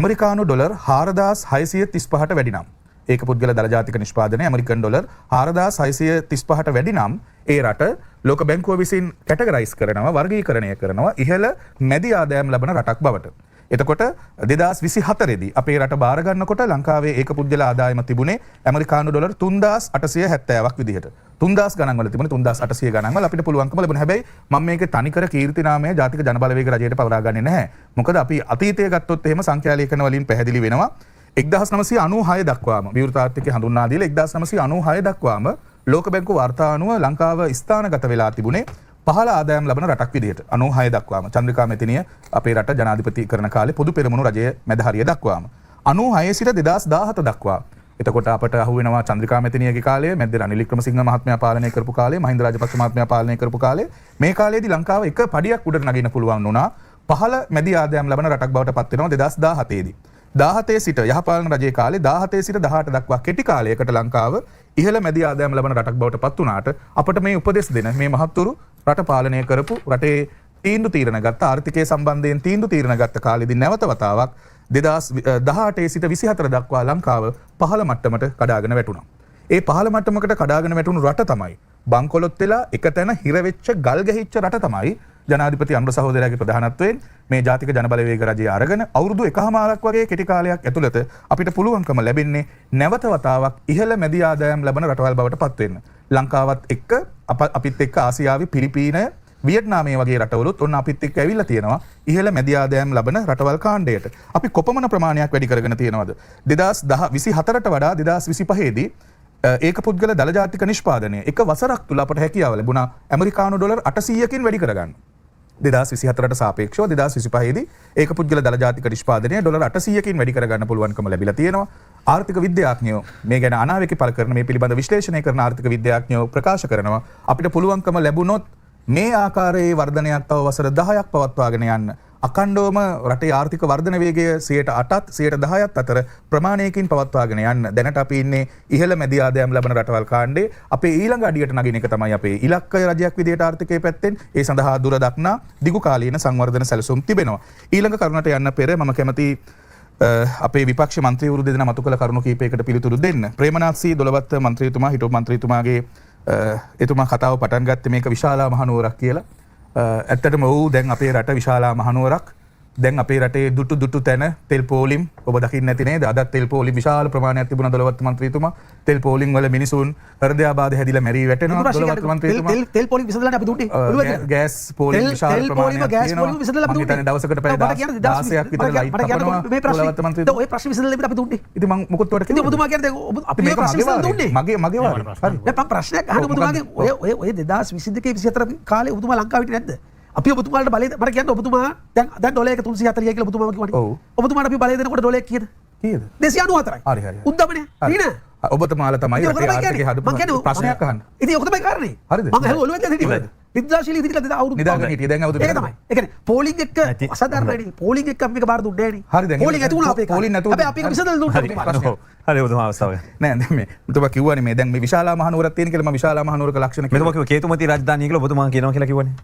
ඇමරිකානු ඩොලර් 4635ට වැඩි නම් ඒක පුද්ගල දල ජාතික නිෂ්පාදනය ඇමරිකන් ඩොලර් 4635ට වැඩි නම් ඒ රට ලෝක බැංකුව විසින් කැටගරයිස් කරනවා වර්ගීකරණය කරනවා ඉහළ මැදි ආදායම් ලබන රටක් බවට. එතකොට 2024 දී අපේ රට බාර ගන්නකොට ලංකාවේ ඒක පුද්ගල ආදායම තිබුණේ ඇමරිකානු ඩොලර් 3870ක් විදිහට. 3000 ගණන් වල තිබුණේ 3800 ගණන් වල අපිට පුළුවන්කම ලැබුණා. හැබැයි මම මේක තනිකර කීර්තිනාමය ජාතික ජනබලවේග රජයට පවරා ගන්නේ නැහැ. මොකද අපි අතීතය ගත්තොත් එහෙම සංඛ්‍යා ලේඛන වලින් පැහැදිලි වෙනවා 1996 දක්වාම විවෘත ආර්ථිකය හඳුන්වා දීලා 1996 දක්වාම ලෝක බැංකුව වාර්තා අනුව ලංකාව ස්ථානගත වෙලා තිබුණේ පහළ ආදායම් ලබන රටක් විදිහට 96 දක්වාම චන්ද්‍රිකා මෙතිනිය අපේ රට ජනාධිපති කරන කාලේ පොදු පෙරමුණු රජයේ මැදහරිය දක්වාම 96 සිට 2017 දක්වා. එතකොට අපට අහු වෙනවා චන්ද්‍රිකා මෙතිනියගේ කාලය, මැද්දේ රනිල් වික්‍රමසිංහ මහත්මයා පාලනය කරපු කාලේ, මහින්ද රාජපක්ෂ මහත්මයා පාලනය කරපු කාලේ. මේ කාලේදී ලංකාව එක පඩියක් උඩට නගින්න පුළුවන් වුණා. පහළ මැදි ආදායම් ලබන රටක් බවට පත් වෙනවා 2017 දී. 17 සිට යහපාලන රජයේ කාලේ 17 සිට 18 දක්වා කෙටි කාලයකට ලංකාව ඉහළ මැදි ආදායම් ලබන රටක් බවට පත් වුණාට අපට මේ උපදෙස් දෙන මේ මහත්තුරු රට පාලනය කරපු රටේ තීන්දුව తీරන ගත්ත ආර්ථිකය සම්බන්ධයෙන් තීන්දුව తీරන ගත්ත කාලෙදී නැවත වතාවක් 2018 සිට 24 දක්වා ලංකාව පහළ මට්ටමට කඩාගෙන වැටුණා. ඒ පහළ මට්ටමකට කඩාගෙන වැටුණු රට තමයි බංකොලොත් වෙලා එක තැන හිර වෙච්ච ගල් ගැහිච්ච රට තමයි ජනාධිපති අනුර සහෝදරයාගේ ප්‍රධානත්වයෙන් මේ ජාතික ජනබලවේග රජය අරගෙන අවුරුදු 1කමාරක් වගේ කෙටි කාලයක් ඇතුළත අපිට පුළුවන්කම ලැබෙන්නේ නැවත වතාවක් ඉහළ මැදි ආදායම් ලබන රටවල් බවට පත් වෙන්න. ලංකාවත් එක්ක අපිත් එක්ක ආසියාවේ පිලිපීනය වියට්නාමයේ වගේ රටවලුත් ඔන්න අපිත් එක්ක ඇවිල්ලා තියෙනවා ඉහළ මැදි ආදායම් ලබන රටවල් කාණ්ඩයට. අපි කොපමණ ප්‍රමාණයක් වැඩි කරගෙන තියෙනවද? 2024ට වඩා 2025 දී ඒක පුද්ගල දල ජාතික නිෂ්පාදනය එක වසරක් තුල අපට හැකියාව ලැබුණා ඇමරිකානු ඩොලර් 800කින් වැඩි කරගන්න. 2024ට සාපේක්ෂව 2025 දී ඒක පුද්ගල දල ජාතික නිෂ්පාදනය ඩොලර් 800කින් වැඩි කරගන්න පුළුවන්කම ලැබිලා තියෙනවා. ආර්ථික විද්‍යාඥයෝ මේ ගැන අනාවැකි පළ කරන මේ පිළිබඳ විශ්ලේෂණය කරන ආර්ථික විද්‍යාඥයෝ ප්‍රකාශ කරනවා අපිට පුළුවන්කම ලැබුණොත් මේ ආකාරයේ වර්ධනයක් තව වසර 10ක් පවත්වාගෙන යන්න අකණ්ඩවම රටේ ආර්ථික වර්ධන වේගය 8%ත් 10%ත් අතර ප්‍රමාණයකින් පවත්වාගෙන යන්න දැනට අපි ඉන්නේ ඉහළ මැදි ආදායම් ලබන රටවල් කාණ්ඩේ. අපේ ඊළඟ අඩියට නගින එක තමයි අපේ ඉලක්කය රජයක් විදිහට ආර්ථිකයේ පැත්තෙන්. ඒ සඳහා දුර දක්නා දිගු කාලීන සංවර්ධන සැලසුම් තිබෙනවා. ඊළඟ කරුණට යන්න පෙර මම කැමති අපේ විපක්ෂ මන්ත්‍රීවරු දෙදෙනා මතු කළ කරුණු කීපයකට පිළිතුරු දෙන්න. ප්‍රේමනාත් සී දොළවත්ත මන්ත්‍රීතුමා හිටපු මන්ත්‍රීතුමාගේ එතුමා කතාව පටන් ගත්තේ මේක විශාලා මහනුවරක් කියලා. ඇත්තටම ඔව් දැන් අපේ රට විශාලා මහනුවරක්. දැන් අපේ රටේ දුටු තැන තෙල් පෝලිම් ඔබ දකින්න නැති නේද? අදත් තෙල් පෝලිම් විශාල ප්‍රමාණයක් තිබුණා දොළවත්ත මන්ත්‍රීතුමා. තෙල් පෝලිම් වල මිනිසුන් හෘදයාබාධ හැදිලා මැරී වැටෙනවා දොළවත්ත මන්ත්‍රීතුමා. තෙල් පෝලිම් විසඳලා අපි දුන්නේ. ගෑස් පෝලිම් විශාල ප්‍රමාණයක් ගෑස් පෝලිම් විසඳලා අපි දුන්නේ. දවසකට පැය 16ක් විතර ලයිට් කපනවා දොළවත්ත මන්ත්‍රීතුමා. ඔය ප්‍රශ්න විසඳලා අපි දුන්නේ. ඉතින් මම මොකද උඩට ඉතින් ඔබතුමා කියන්නේ අපි මේ ප්‍රශ්න විසඳලා දුන්නේ. මගේ වාරේ. හරි. දැන් මම ප්‍රශ්නයක් අහන්න ඔබතුමාගේ ඔය 2022 24 කාලේ ඔබතුමා ලංකාවට හිටියේ නැද්ද? අපි ඔබතුමාලට බලය මට කියන්න ඔබතුමා දැන් ඩොලර් එක 340යි කියලා ඔබතුමා කිව්වනේ. ඔබතුමාට අපි බලය දෙනකොට ඩොලර් කීයද? 294යි. හරි. උද්දමනේ. නේද? ඔබතුමාලා තමයි රටේ ආර්ථිකය හදපු ප්‍රශ්නයක් අහන්න. ඉතින් ඔක තමයි කාරණේ. හරිද? මම අහුව ඔළුවෙන් දැන් හිටියේ. නිද්‍රාශීලී විදිහට අවුරුදු නිදාගෙන හිටියේ දැන් අවුරුදු ඒක තමයි. ඒ කියන්නේ පෝලිං එක අසාධාරණයි. පෝලිං එක අපි මේක බාර දුන්නේ නැහැ නේ. හරි දැන් පෝලිං ඇති වුණා අපේ පෝලිං නැතුව හැබැයි අපි ඒක විසඳලා දුන්නා. හරි ඔබතුමා අවස්ථාව ගන්න. නෑ දැන් මේ ඔබතුමා කිව්වනේ මේ දැන් මේ විශාලා මහනුවරක් තියෙන කියලා මම විශාලා මහනුවරක ලක්ෂණ මෙතුමා කිව්වා කේතුමති රාජධානිය කියලා ඔබතුමා කියනවා කියලා කිව්වනේ.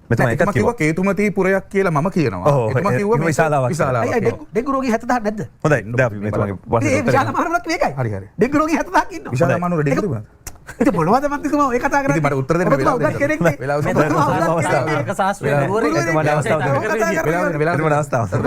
මෙතුමා එකක් කිව්වා කිව්වා. කේතුමති පුරයක් කියලා මම කියනවා. ඔව්, එතුමා කිව්වා මේ විශාලාවක්. විශාලාවක්. අයි ඩෙංගු රෝගී 70000 නැද්ද? හොඳයි. දැන් අපි මෙතුමාගේ ඒ විශාල මහනුවරක් මේකයි. හරි, හරි. ඩෙංගු රෝගී 70000ක් ඉන්නවා. විශාලා මහනුවර ඩෙංගු තිබුණා. ඉතින් මොනවද මන්ත්‍රීතුමා ඔය කතා කරන්නේ? ඉතින් මට උත්තර දෙන්න වෙලාව දෙන්න. කෙනෙක් නේ. වෙලාව දෙන්න. තර්ක ශාස්ත්‍රයේ ගුරුවරයෙක් එතුමාට අවස්ථාව දෙන්න. එතුමාට අවස්ථාව දෙන්න.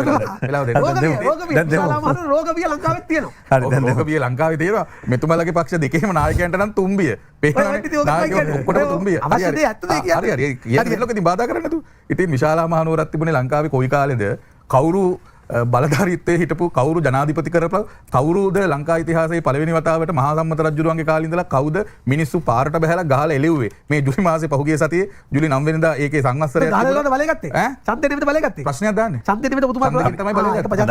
වෙලාව දෙන්න. දැන් දෙමු. විශාල මහනුවර රෝග බිය ලංකාවෙත් තියෙනවා. හරි දැන් ඕක බිය ලංකාවේ තියෙනවා. මෙතුමාලගේ පක්ෂ දෙකේම නායකයන්ට නම් තුම්බිය. පේනවනේ නායකයෝ ඔක්කොටම තුම්බිය. අවශ්‍ය දේ ඇත්තද කියන්නේ? හරි හරි. කියන්නේ දෙලොක ඉතින් බාධා කරන්නේ නැතු. ඉතින් විශාලා මහනුවරක් තිබුණේ ලංකාවේ කොයි කාලෙද කවුරු බලධාරීත්වයේ හිටපු කවුරු ජනාධිපති කරපු කවුරුද ලංකා ඉතිහාසයේ පළවෙනි වතාවට මහා සම්මත රජුරුවන්ගේ කාලේ ඉඳලා කවුද මිනිස්සු පාරට බහැලා ගහලා එළෙව්වේ මේ ජුලි මාසේ පහුගිය සතියේ ජුලි 9 වෙනිදා ඒකේ සංවත්සරයක් ගහලා බලය ගත්තේ. ඈ? ඡන්දෙට බලය ගත්තේ. ප්‍රශ්නයක් දාන්නේ. ඡන්දෙට ඔබතුමා ඡන්දෙට තමයි බලය ගත්තේ.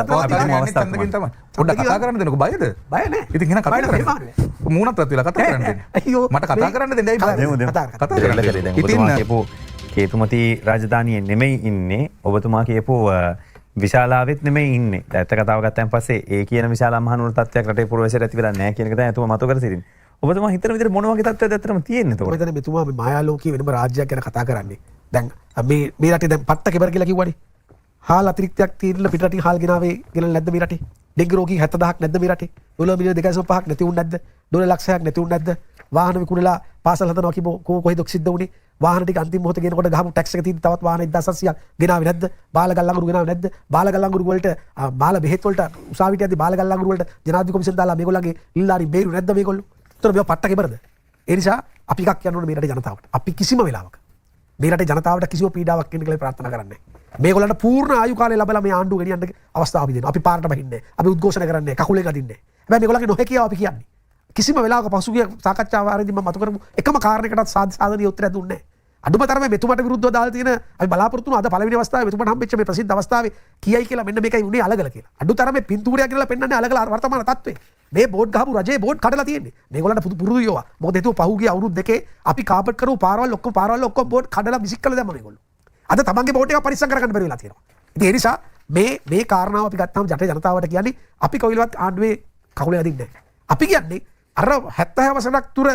ඡන්දකින් තමයි. පොඩ්ඩක් කතා කරන්න දෙන්නකෝ බයද? බය නැහැ. ඉතින් එහෙනම් කතා කරන්න. මූණත් රත් වෙලා කතා කරන්න දෙන්න. අයියෝ. මට කතා කරන්න දෙන්න ඇයි දෙමු දෙමු. කතා කරන්න දෙන්න. ඔබතුමා කියපු කේතුමති රාජධානියේ නෙමෙයි ඉන්නේ. ඔබතුමා කියපු විශාලාවෙත් නෙමෙයි ඉන්නේ. ඇත්ත කතාව ගත්තන් පස්සේ ඒ කියන විශාලා මහනුවර තත්ත්වයක් රටේ පුරවැසියට ඇති වෙලා නැහැ කියන එක තමයි එතුමා මතු කර සිටින්නේ. ඔබතුමා හිතන විදිහට මොන වගේ තත්ත්වයක්ද ඇත්තටම තියෙන්නේ එතකොට? මෙතන මෙතුමා මේ මායාලෝකයේ වෙනම රාජ්‍යයක් ගැන කතා කරන්නේ. දැන් මේ රටේ දැන් පට්ට කෙබර කියලා කිව්වනේ. හාල් අතිරික්තයක් తీරලා පිටරටින් හාල් ගෙනාවේ ගෙනල්ලා නැද්ද මේ රටේ? ඩෙංගු රෝගී 70000ක් නැද්ද මේ රටේ? ඩොලර් මිලියන 2.5ක් නැති වුණ නැද්ද? ඩොලර් ලක්ෂයක් නැති වුණ නැද්ද? වාහන විකුණලා පාසල් හදනවා කිව්වෝ කොහෙද සිද්ධ වුනේ? වාහන ටික අන්තිම මොහොතේ ගෙනකොට ගහපු ටැක්ස් එක තියෙද්දි තවත් වාහන 1700ක් ගෙනාවේ නැද්ද? බාලගල් ලංගුරු ගෙනාවේ නැද්ද? බාලගල් ලංගුරු වලට බාල බෙහෙත් වලට උසාවියට යද්දි බාලගල් ලංගුරු වලට ජනාධිපති කොමිසම දාලා මේගොල්ලන්ගේ ඉල්ලාරි බේරු නැද්ද මේගොල්ලෝ? ඒතර මේවා පට්ට කෙබරද? ඒ නිසා අපි එකක් කියන්න ඕනේ මේ රටේ ජනතාවට. අපි කිසිම වෙලාවක මේ රටේ ජනතාවට කිසිම පීඩාවක් වෙන්න කියලා ප්‍රාර්ථනා කරන්නේ නැහැ. මේගොල්ලන්ට පූර්ණ ආයු කාලය ලැබලා මේ ආණ්ඩුව ගෙනියන්න අවස්ථාව අපි දෙනවා. අපි පාරට බහින්නේ නැහැ. අපි උද්ඝෝෂණ කරන්නේ නැහැ. කකුලෙන් අදින්නේ නැහැ. හැබැයි මේගොල්ලන්ගේ නොහැකියාව අපි කියන්නේ. කිසිම වෙලාවක පසුගිය සාකච්ඡා වාරයේදී මම මතු කරපු එකම කාරණයකටත් සාධනීය උත්තරයක් දුන්නේ නැහැ. අඩුම තරමේ මෙතුමට විරුද්ධව දාලා තියෙන අපි බලාපොරොත්තු වුණා අද පළවෙනි අවස්ථාවේ මෙතුමට හම්බෙච්ච මේ ප්‍රසිද්ධ අවස්ථාවේ කියයි කියලා මෙන්න මේකයි උනේ අලගල කියලා. අඩු තරමේ පින්තූරයක් කියලා පෙන්වන්නේ අලගල වර්තමාන තත්ත්වේ. මේ බෝඩ් ගහපු රජයේ බෝඩ් කඩලා තියෙන්නේ. මේගොල්ලන්ට පුරුදු යෝවා. මොකද හේතුව පහුගිය අවුරුදු දෙකේ අපි කාපට් කරපු පාරවල් ඔක්කොම බෝඩ් කඩලා විසික් කළා දැම්ම මේගොල්ලෝ. අද තමන්ගේ බෝඩ් එක පරිස්සම් කරගන්න බැරි වෙලා තියෙනවා. ඉතින් ඒ නිසා මේ කාරණාව අපි ගත්තාම ජනතාවට කියන්නේ අපි කොයිලවත් ආණ්ඩුවේ කකුලේ අදින්නේ නැහැ. අපි කියන්නේ අර 70 වසරක් තුර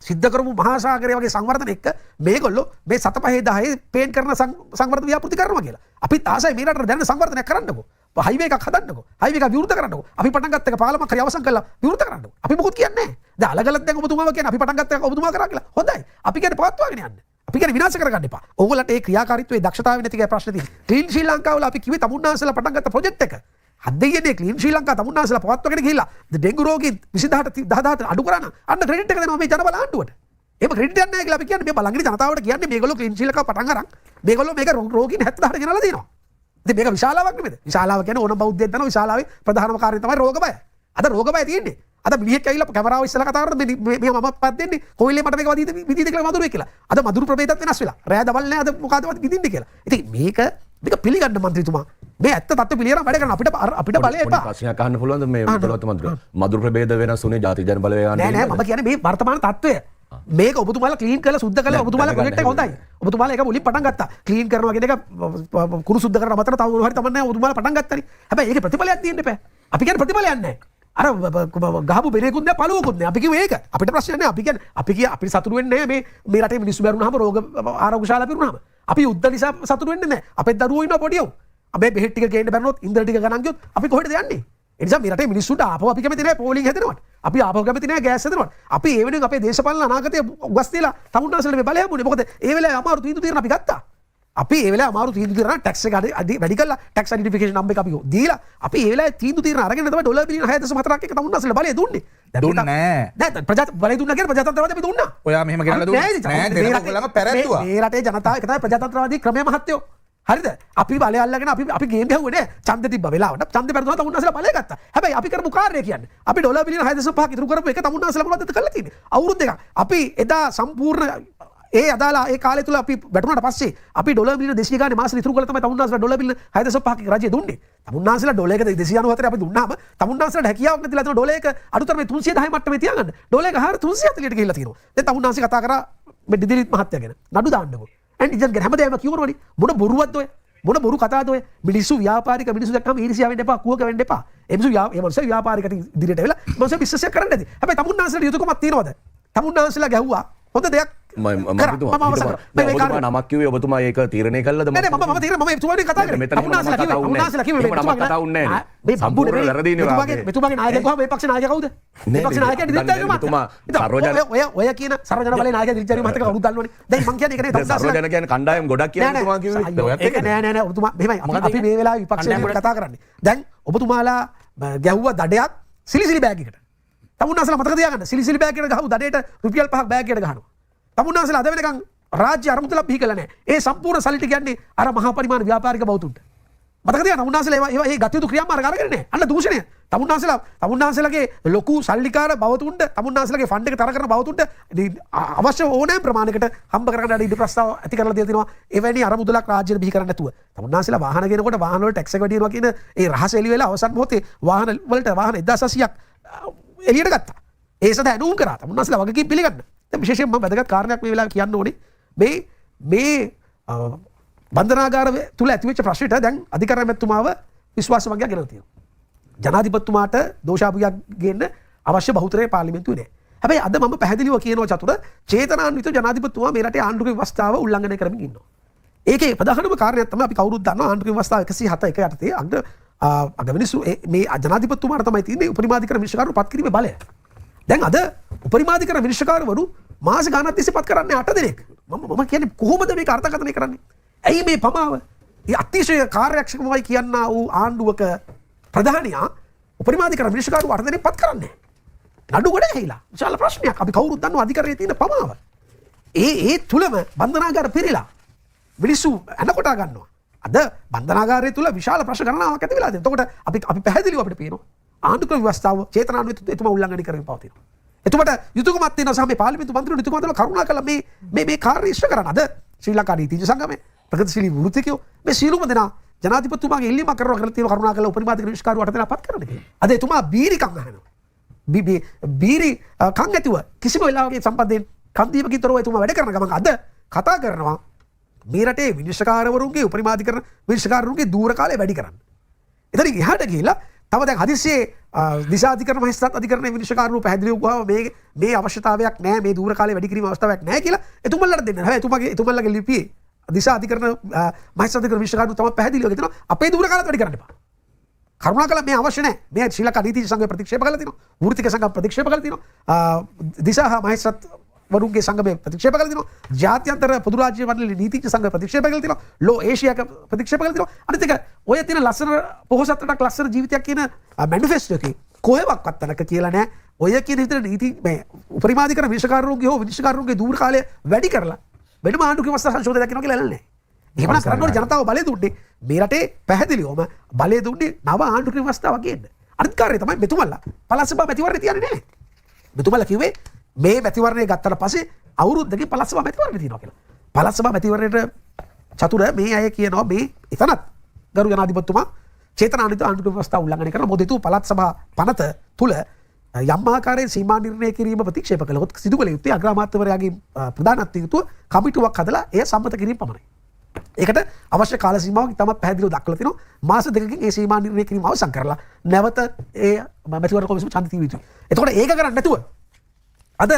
සිද්ධ කරපු මහා සාගරය වගේ සංවර්ධන එක්ක මේගොල්ලෝ මේ 7-5-10 පේන් කරන සංවර්ධන ව්‍යාපෘති කරනවා කියලා. අපි තාසයි මේ රටට දැන් සංවර්ධනයක් කරන්නකෝ. හයිවේ එකක් හදන්නකෝ. හයිවේ එකක් විවෘත කරන්නකෝ. අපි පටන් ගත්ත එක පාලමක් හරි අවසන් කළා විවෘත කරන්නකෝ. අපි මොකුත් කියන්නේ නැහැ. දැන් අලගලත් දැන් ඔබතුමාව කියන්නේ අපි පටන් ගත්ත එක ඔබතුමා කරා කියලා. හොඳයි. අපි කියන්නේ පවත්වාගෙන යන්න. අපි කියන්නේ විනාශ කරගන්න එපා. ඕගොල්ලන්ට ඒ ක්‍රියාකාරීත්වයේ දක්ෂතාවය නැති කියලා ප්‍රශ්න තියෙනවා. ක්ලීන් ශ්‍රී ලංකාව වල අපි කිව්වේ තමුන්නාන්සලා පටන් ගත්ත ප්‍රොජෙක්ට් එක. හදෙන්නේ ක්ලීන් ශ්‍රී ලංකා තමුන්නාන්සලා පවත්වාගෙන ගිහිල්ලා ඩෙන්ගු රෝගී 20000 අඩු කරා නම් අන්න ක්‍රෙඩිට් එක දෙනවා මේ ජනබල ආණ්ඩුවට. එහෙම ක්‍රෙඩිට් එකක් නැහැ කියලා අපි කියන්නේ මේ බලංගිරි ජනතාවට කියන්නේ මේගොල්ලෝ ක්ලීන් ශ්‍රී ලංකාව පටන් අරන් මේගොල්ලෝ මේක රෝගීන් 70000ට ගෙනලා දෙනවා. ඉතින් මේක විශාලාවක් නෙමෙයිද? විශාලාව කියන්නේ ඕන බෞද්ධයෙක් දන්නා විශාලාවේ ප්‍රධානම කාර්යය තමයි රෝග බය. අද රෝග බය තියෙන්නේ. අද මිනිහෙක් ඇවිල්ලා කැමරාව ඉස්සලා කතා කරද්දී මේ මම පත් දෙන්නේ කොයිලේ මට මේක විදිහට කියලා මధుරේ කියලා. අද මధుරු ප්‍රභේදත් වෙනස් වෙලා. රෑ දවල් නෑ අද මොකද විදින්නේ කියලා. ඉතින් මේක පිළිගන්න මන්ත්‍රීතුමා මේ ඇත්ත තත්ත්ව පිළියරම් වැඩ කරන අපිට බලය එපා. ප්‍රශ්නයක් අහන්න පුළුවන්ද මේ බලවත් මන්ත්‍රී? මధుර ප්‍රභේද වෙනස් උනේ ජාතික ජන බලවේග නෑ නෑ මම කියන්නේ මේ වර්තමාන තත්ත්වය. මේක ඔබතුමාලා ක්ලීන් කරලා සුද්ධ කරලා ඔබතුමාලා ප්‍රොජෙක්ට් එක හොඳයි. ඔබතුමාලා ඒක මුලින් පටන් ගත්තා. ක්ලීන් කරනවා කියන එක කුණු සුද්ධ කරන අතර තව මොනවා හරි තමන්නේ ඔබතුමාලා පටන් ගත්තානේ. හැබැයි ඒකේ ප්‍රතිඵලයක් තියෙන්න එපා. අපි කියන්නේ ප්‍රතිඵලයක් නැහැ. අර ගහපු බෙරේකුත් නැහැ පළුවකුත් නැහැ. අපි කිව්වේ ඒක. අපිට ප්‍රශ්නයක් නැහැ. අපි කිය අපිට සතුටු වෙන්නේ නැහැ මේ රටේ මිනිස්සු මැරුණාම රෝග ආරෝග්‍යශාලා පිරුණාම. අපි යුද්ධ නිසා සතුටු වෙන්නේ නැහැ. අපේ දරුවෝ ඉන්නවා පොඩියෝ. අපි බෙහෙත් ටික ගේන්න බැරිනොත් ඉන්ධන ටික ගණන් ගියොත් අපි කොහෙටද යන්නේ? ඒ නිසා මේ රටේ මිනිස්සුන්ට ආපහු අපි කැමති නැහැ පෝලිං හැදෙනවට. අපි ආපහු කැමති නැහැ ගෑස් හැදෙනවට. අපි ඒ වෙනුවෙන් අපේ දේශපාලන අනාගතය උගස් තියලා තමුන්නාසලට මේ බලය හම්බුනේ. මොකද ඒ වෙලාවේ අමාරු තීන්දුව తీරන අපි ගත්තා. අපි ඒ වෙලාවේ අමාරු තීන්දුව తీරන ටැක්ස් එක වැඩි කරලා ටැක්ස් අයිඩෙන්ටිෆිකේෂන් නම්බර් එක අපි දීලා අපි ඒ වෙලාවේ තීන්දුව తీරන අරගෙන තමයි ඩොලර් බිලියන 6.4ක් එක තමුන්නාසලට බලය දුන්නේ. දුන්නේ නැහැ. දැන් බලය දුන්නා කියලා ප්‍රජාතන්ත්‍රවාදී අපි දුන්නා. ඔයා මෙහෙම ගෙනල්ලා දුන්නේ නෑ. දෙන්න ඔයගොල්ලන්ව පැරැත්තුවා. මේ රටේ ජනතාව එක තමයි ප්‍රජාතන්ත්‍රවාදී ක්‍රමය මහත්තයෝ. හරිද? අපි බලය අල්ලගෙන අපි ගේම් ගහුවේ නෑ. ඡන්ද තිබ්බ වෙලාවට. ඡන්ද පෙරදුනා තමුන්නාසලා බලය ගත්තා. හැබැයි අපි කරපු කාර්යය කියන්නේ අපි ඩොලර් බිලියන 6.5ක් ඉතුරු කරපු එක තමුන්නාසලා මොනවද කරලා තියෙන්නේ? අවුරුදු දෙකක්. අපි එදා සම්පූර්ණ ඒ අදාලා ඒ කාලය තුල අපි වැටුණාට පස්සේ අපි ඩොලර් බිලියන 200 ගානේ මාසෙ ඉතුරු කරලා තමයි තමුන්නාසලා ඩොලර් බිලියන 6.5ක් රජය දුන්නේ. තමුන්නාන්සලා ඩොලරයක 294 අපි දුන්නාම තමුන්නාන්සලාට හැකියාවක් නැතිලා තියෙන ඩොලරයක අඩුතරමේ 310 මට්ටමේ තියාගන්න. ඩොලරයක හාර 340ට ගිහිල්ලා තියෙනවා. දැන් තමුන්නාන්සේ කතා කරා මේ දිදිරිත් මහත්තයා ගැන. නඩු දාන්නකෝ. ඇන්ටිජන් ගැන හැමදේම කියවනවනේ. මොන බොරුවක්ද ඔය? මොන බොරු කතාවද ඔය? මිනිස්සු ව්‍යාපාරික මිනිස්සු දැක්කම ඊර්ෂ්‍යාව වෙන්න එපා, කුවක වෙන්න එපා. ඒ මිනිස්සු ව්‍යාපාරිකට ඉදිරියට වෙලා මොකද බිස්නස් එක කරන්න ඇති. හැබැයි තමුන්නාන්සලාට යුතුයකමක් තියෙනවද? තමුන්නාන්සලා ගැහුවා. හොඳ දෙයක් නමක් කිව්වේ ඔබතුමා ඒක තීරණය කළාද? මම තීරණය මම එතුමාගෙන් කතා කරේ. තමුන්නාන්සලා කිව්වේ නමක් කතා වුණේ නැහැ. මේ සම්පූර්ණ වැරදිනේ වාගේ. මෙතුමාගේ නායකයා කොහොමද? මේ පක්ෂ නායකයා කවුද? මේ පක්ෂ නායකයා දිලිත් මෙතුමා සර්වජන ඔය කියන සර්වජන බලේ නායකයා දිලිත් මහත්තයා කවුරුද දන්නවනේ. දැන් මං කියන්නේ ඒක නේ තමුන්නාන්සලා සර්වජන කියන්නේ කණ්ඩායම් ගොඩක් කියලා ඔබතුමා කිව්වේ. ඔයත් ඒක නෑ ඔබතුමා මෙහෙමයි අපි මේ වෙලාවේ විපක්ෂයෙන් කතා කරන්නේ. දැන් ඔබතුමාලා ගැහුවා දඩයක් සිලිසිලි බෑග් එකට. තමුන්නාන්සලා මතක තියාගන්න සිලිසිලි බෑග් එකට ගහුව දඩේට රුපියල් 5ක් බෑග් එකට ගහනවා. තමුන්නාන්සලා අද වෙනකන් රාජ්‍ය අරමුදලක් බිහි කළා නැහැ. ඒ සම්පූර්ණ සල්ලි ටික යන්නේ අර මහා පරිමාණ ව්‍යාපාරික බෞතුන්ට. මතක තියාගන්න තමුන්නාන්සලා ඒවා ඒ ගතියුතු ක්‍රියාමාර්ග අරගෙන නැහැ. අන්න දූෂණය. තමුන්නාන්සලාගේ ලොකු සල්ලිකාර බෞතුන්ට තමුන්නාන්සලාගේ ෆන්ඩ් එක තර කරන බෞතුන්ට අවශ්‍ය ඕනෑම ප්‍රමාණයකට හම්බ කරගන්න ඉඩ ප්‍රස්තාව ඇති කරලා දෙලා තිනවා. එවැනි අරමුදලක් රාජ්‍යෙට බිහි කරන්න නැතුව. තමුන්නාන්සලා වාහන ගෙනකොට වාහන වල ටැක්ස් එක වැඩි වෙනවා කියන ඒ රහස එළි වෙලා අවසන් මොහොතේ වාහන වලට වාහන 1800ක් එළියට ගත්තා. ඒ සඳහා ඇනුම් කරා. තමුන්නාන්සලා වගකීම් පිළිගන්න. දැන් විශේෂයෙන්ම වැදගත් කාරණයක් මේ වෙලාවේ කියන්න ඕනේ. මේ බන්ධනාගාර තුල ඇතිවෙච්ච ප්‍රශ්නෙට දැන් අධිකරණ මැතිතුමාව විශ්වාස වගයක් ගෙනලා තියෙනවා. ජනාධිපතිතුමාට දෝෂාභියක් ගේන්න අවශ්‍ය බහුතරය පාර්ලිමේන්තුවේ නැහැ. හැබැයි අද මම පැහැදිලිව කියනවා චතුර චේතනාන්විත ජනාධිපතිතුමා මේ රටේ ආණ්ඩුවේ ව්‍යවස්ථාව උල්ලංඝනය කරමින් ඉන්නවා. ඒකේ ප්‍රධානම කාරණයක් තමයි අපි කවුරුත් දන්නවා ආණ්ඩුවේ ව්‍යවස්ථාව 107 යටතේ අගමනිසු මේ ජනාධිපතිතුමාට තමයි තියෙන්නේ උපරිමාධිකරණ විනිශ්චයකාරව පත් කිරීමේ බලය. දැන් අද උපරිමාධිකරණ විනිශ්චයකාරවරු මාස ගානක් තිස්සේ පත් කරන්නේ 8 දෙනෙක්. මම කියන්නේ කොහොමද මේක අර්ථකථනය කරන්නේ? ඇයි මේ පමාව? මේ අතිශය කාර්යක්ෂමයි කියනා වූ ආණ්ඩුවක ප්‍රධානියා උපරිමාධිකරණ විනිශ්චයකාරව 8 දෙනෙක් පත් කරන්නේ. නඩු ගොඩ ඇහිලා. විශාල ප්‍රශ්නයක්. අපි කවුරුත් දන්නවා අධිකරණයේ තියෙන පමාව. ඒ තුලම බන්ධනාගාර පිරීලා මිනිස්සු අනකොටා ගන්නවා. අද බන්ධනාගාරය තුල විශාල ප්‍රශ්න ගණනාවක් ඇති වෙලා තියෙනවා. එතකොට අපි පැහැදිලිව අපිට පේනවා ආණ්ඩුක්‍රම ව්‍යවස්ථාව චේතනාන්විත එතුමා උල්ලංඝනය කරමින් පවතිනවා. එතුමට යුතුයකමක් තියෙනවා සහ මේ පාර්ලිමේන්තු මන්ත්‍රීවරු යුතුයකමක් කරුණා කළා මේ කාර්ය ඉෂ්ට කරන්න. අද ශ්‍රී ලංකා නීතිඥ සංගමයේ ප්‍රගතිශීලී වෘත්තිකයෝ මේ සියලුම දෙනා ජනාධිපතිතුමාගේ ඉල්ලීමක් කරනවා තියෙනවා කරුණා කළා උපරිමාධිකරණ විනිශ්චයකාරව 8 දෙනා පත් කරන්න කියලා. අද එතුමා බීරිකම් අහනවා. බීරි කන් ඇතුව කිසිම වෙලාවක සම්බන්ධයෙන් කන්දීමකින් තොරව එතුමා වැඩ කරන ගමන් අද කතා කරනවා මේ රටේ විනිශ්චයකාරවරුන්ගේ උපරිමාධිකරණ විනිශ්චයකාරවරුන්ගේ දූර කාලය වැඩි කරන්න. එතනින් එහාට ගිහිල්ලා තව දැන් හදිස්සියේ දිශාධිකරණ මහේස්ත්‍රාත් අධිකරණයේ විනිශ්චයකාරවරු පැහැදිලිව ගාව මේ අවශ්‍යතාවයක් නැහැ මේ දූර කාලය වැඩි කිරීම අවස්ථාවක් නැහැ කියලා එතුමන්ලට දෙන්න. හැබැයි එතුමන්ලගේ ලිපියේ දිශාධිකරණ මහේස්ත්‍රාත් අධිකරණ විනිශ්චයකාරවරු තමයි පැහැදිලිව කියනවා අපේ දූර කාලයත් වැඩි කරන්න එපා. කරුණාකර මේ අවශ්‍ය නැහැ. මේ ශ්‍රී ලංකා නීතිඥ සංඝය ප්‍රතික්ෂේප කළා තියෙනවා. වෘත්තික සංඝ ප්‍රතික්ෂේප කළා තියෙනවා. දිශා මහේස්ත්‍රාත් වරුන්ගේ සංගමය ප්‍රතික්ෂේප කළා තියෙනවා. ජාත්‍යන්තර පොදු රාජ්‍ය මණ්ඩලයේ නීතිඥ සංඝය ප්‍රතික්ෂේප කළා තියෙනවා. ලෝ ඒෂියාක ප්‍රතික්ෂේප කළා තියෙනවා. අනිත් එක ඔය තියෙන ලස්සන පොහොසත් රටක් ලස්සන ජීවිතයක් කියන මැනිෆෙස්ටෝ එකේ කොහෙවත් තැනක කියලා නැහැ. ඔය කියන විතර නීති මේ උපරිමාධිකරණ විනිශ්චයකාරවරුන්ගේ හෝ විනිශ්චයකාරවරුන්ගේ දූර කාලය වැඩි කරලා වෙනම ආණ්ඩුවේ වස්තු සංශෝධනයක් කරනවා කියලා නැහැ. එහෙමනම් කරන්න ඕනේ ජනතාව බලය දුන්නේ මේ රටේ පැහැදිලිවම බලය දුන්නේ නව ආණ්ඩුවේ ව්‍යවස්ථාවක් ගේන්න. අනිත් කාර්යය තමයි මෙතුමල්ලා පළාත් සභා මැතිවරණේ තියන්නේ නැහැ. මෙතුමල්ලා කිව්වේ මේ මැතිවරණය ගත්තට පස්සේ අවුරුද්දකින් පළාත් සභා මැතිවරණේ තියෙනවා කියලා. පළාත් සභා මැතිවරණයට චතුර මේ අය කියනවා මේ එතනත් ගරු ජනාධිපතිතුමා චේතනාන්විත ආණ්ඩුවේ ව්‍යවස්ථාව උල්ලංඝනය කරන මොකද ඒ පළාත් සභා පනත තුල යම් ආකාරයෙන් සීමා නිර්ණය කිරීම ප්‍රතික්ෂේප කළොත් සිදු කළ යුත්තේ අග්‍රාමාත්‍යවරයාගේ ප්‍රධානත්වය යුතුව කමිටුවක් හදලා එය සම්මත කිරීම පමණයි. ඒකට අවශ්‍ය කාල සීමාවක් තමයි පැහැදිලිව දක්වලා තිනවා. මාස දෙකකින් ඒ සීමා නිර්ණය කිරීම අවසන් කරලා නැවත ඒ මැතිවරණ කොමිසම ඡන්ද තිය යුතුයි. එතකොට ඒක කරන්නේ නැතුව අද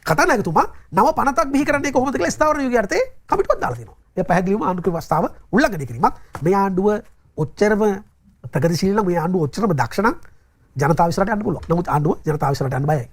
කතානායකතුමා නව පනතක් බිහි කරන්නේ කොහොමද කියලා ස්ථාවර යෝගී අර්ථයේ කමිටුවක් දාලා තිනවා. ඒ පැහැදිලිවම ආණ්ඩුවේ ව්‍යවස්ථාව උල්ලංඝනය කිරීමක්. මේ ආණ්ඩුව ඔච්චරම ප්‍රගතිශීලී නම් මේ ආණ්ඩුව ඔච්චරම දක්ෂ නම් ජනතාව විශ්රට යන්න පුළුවන්. නමුත් ආණ්ඩුව ජනතාව විශ්රට යන්න බයයි.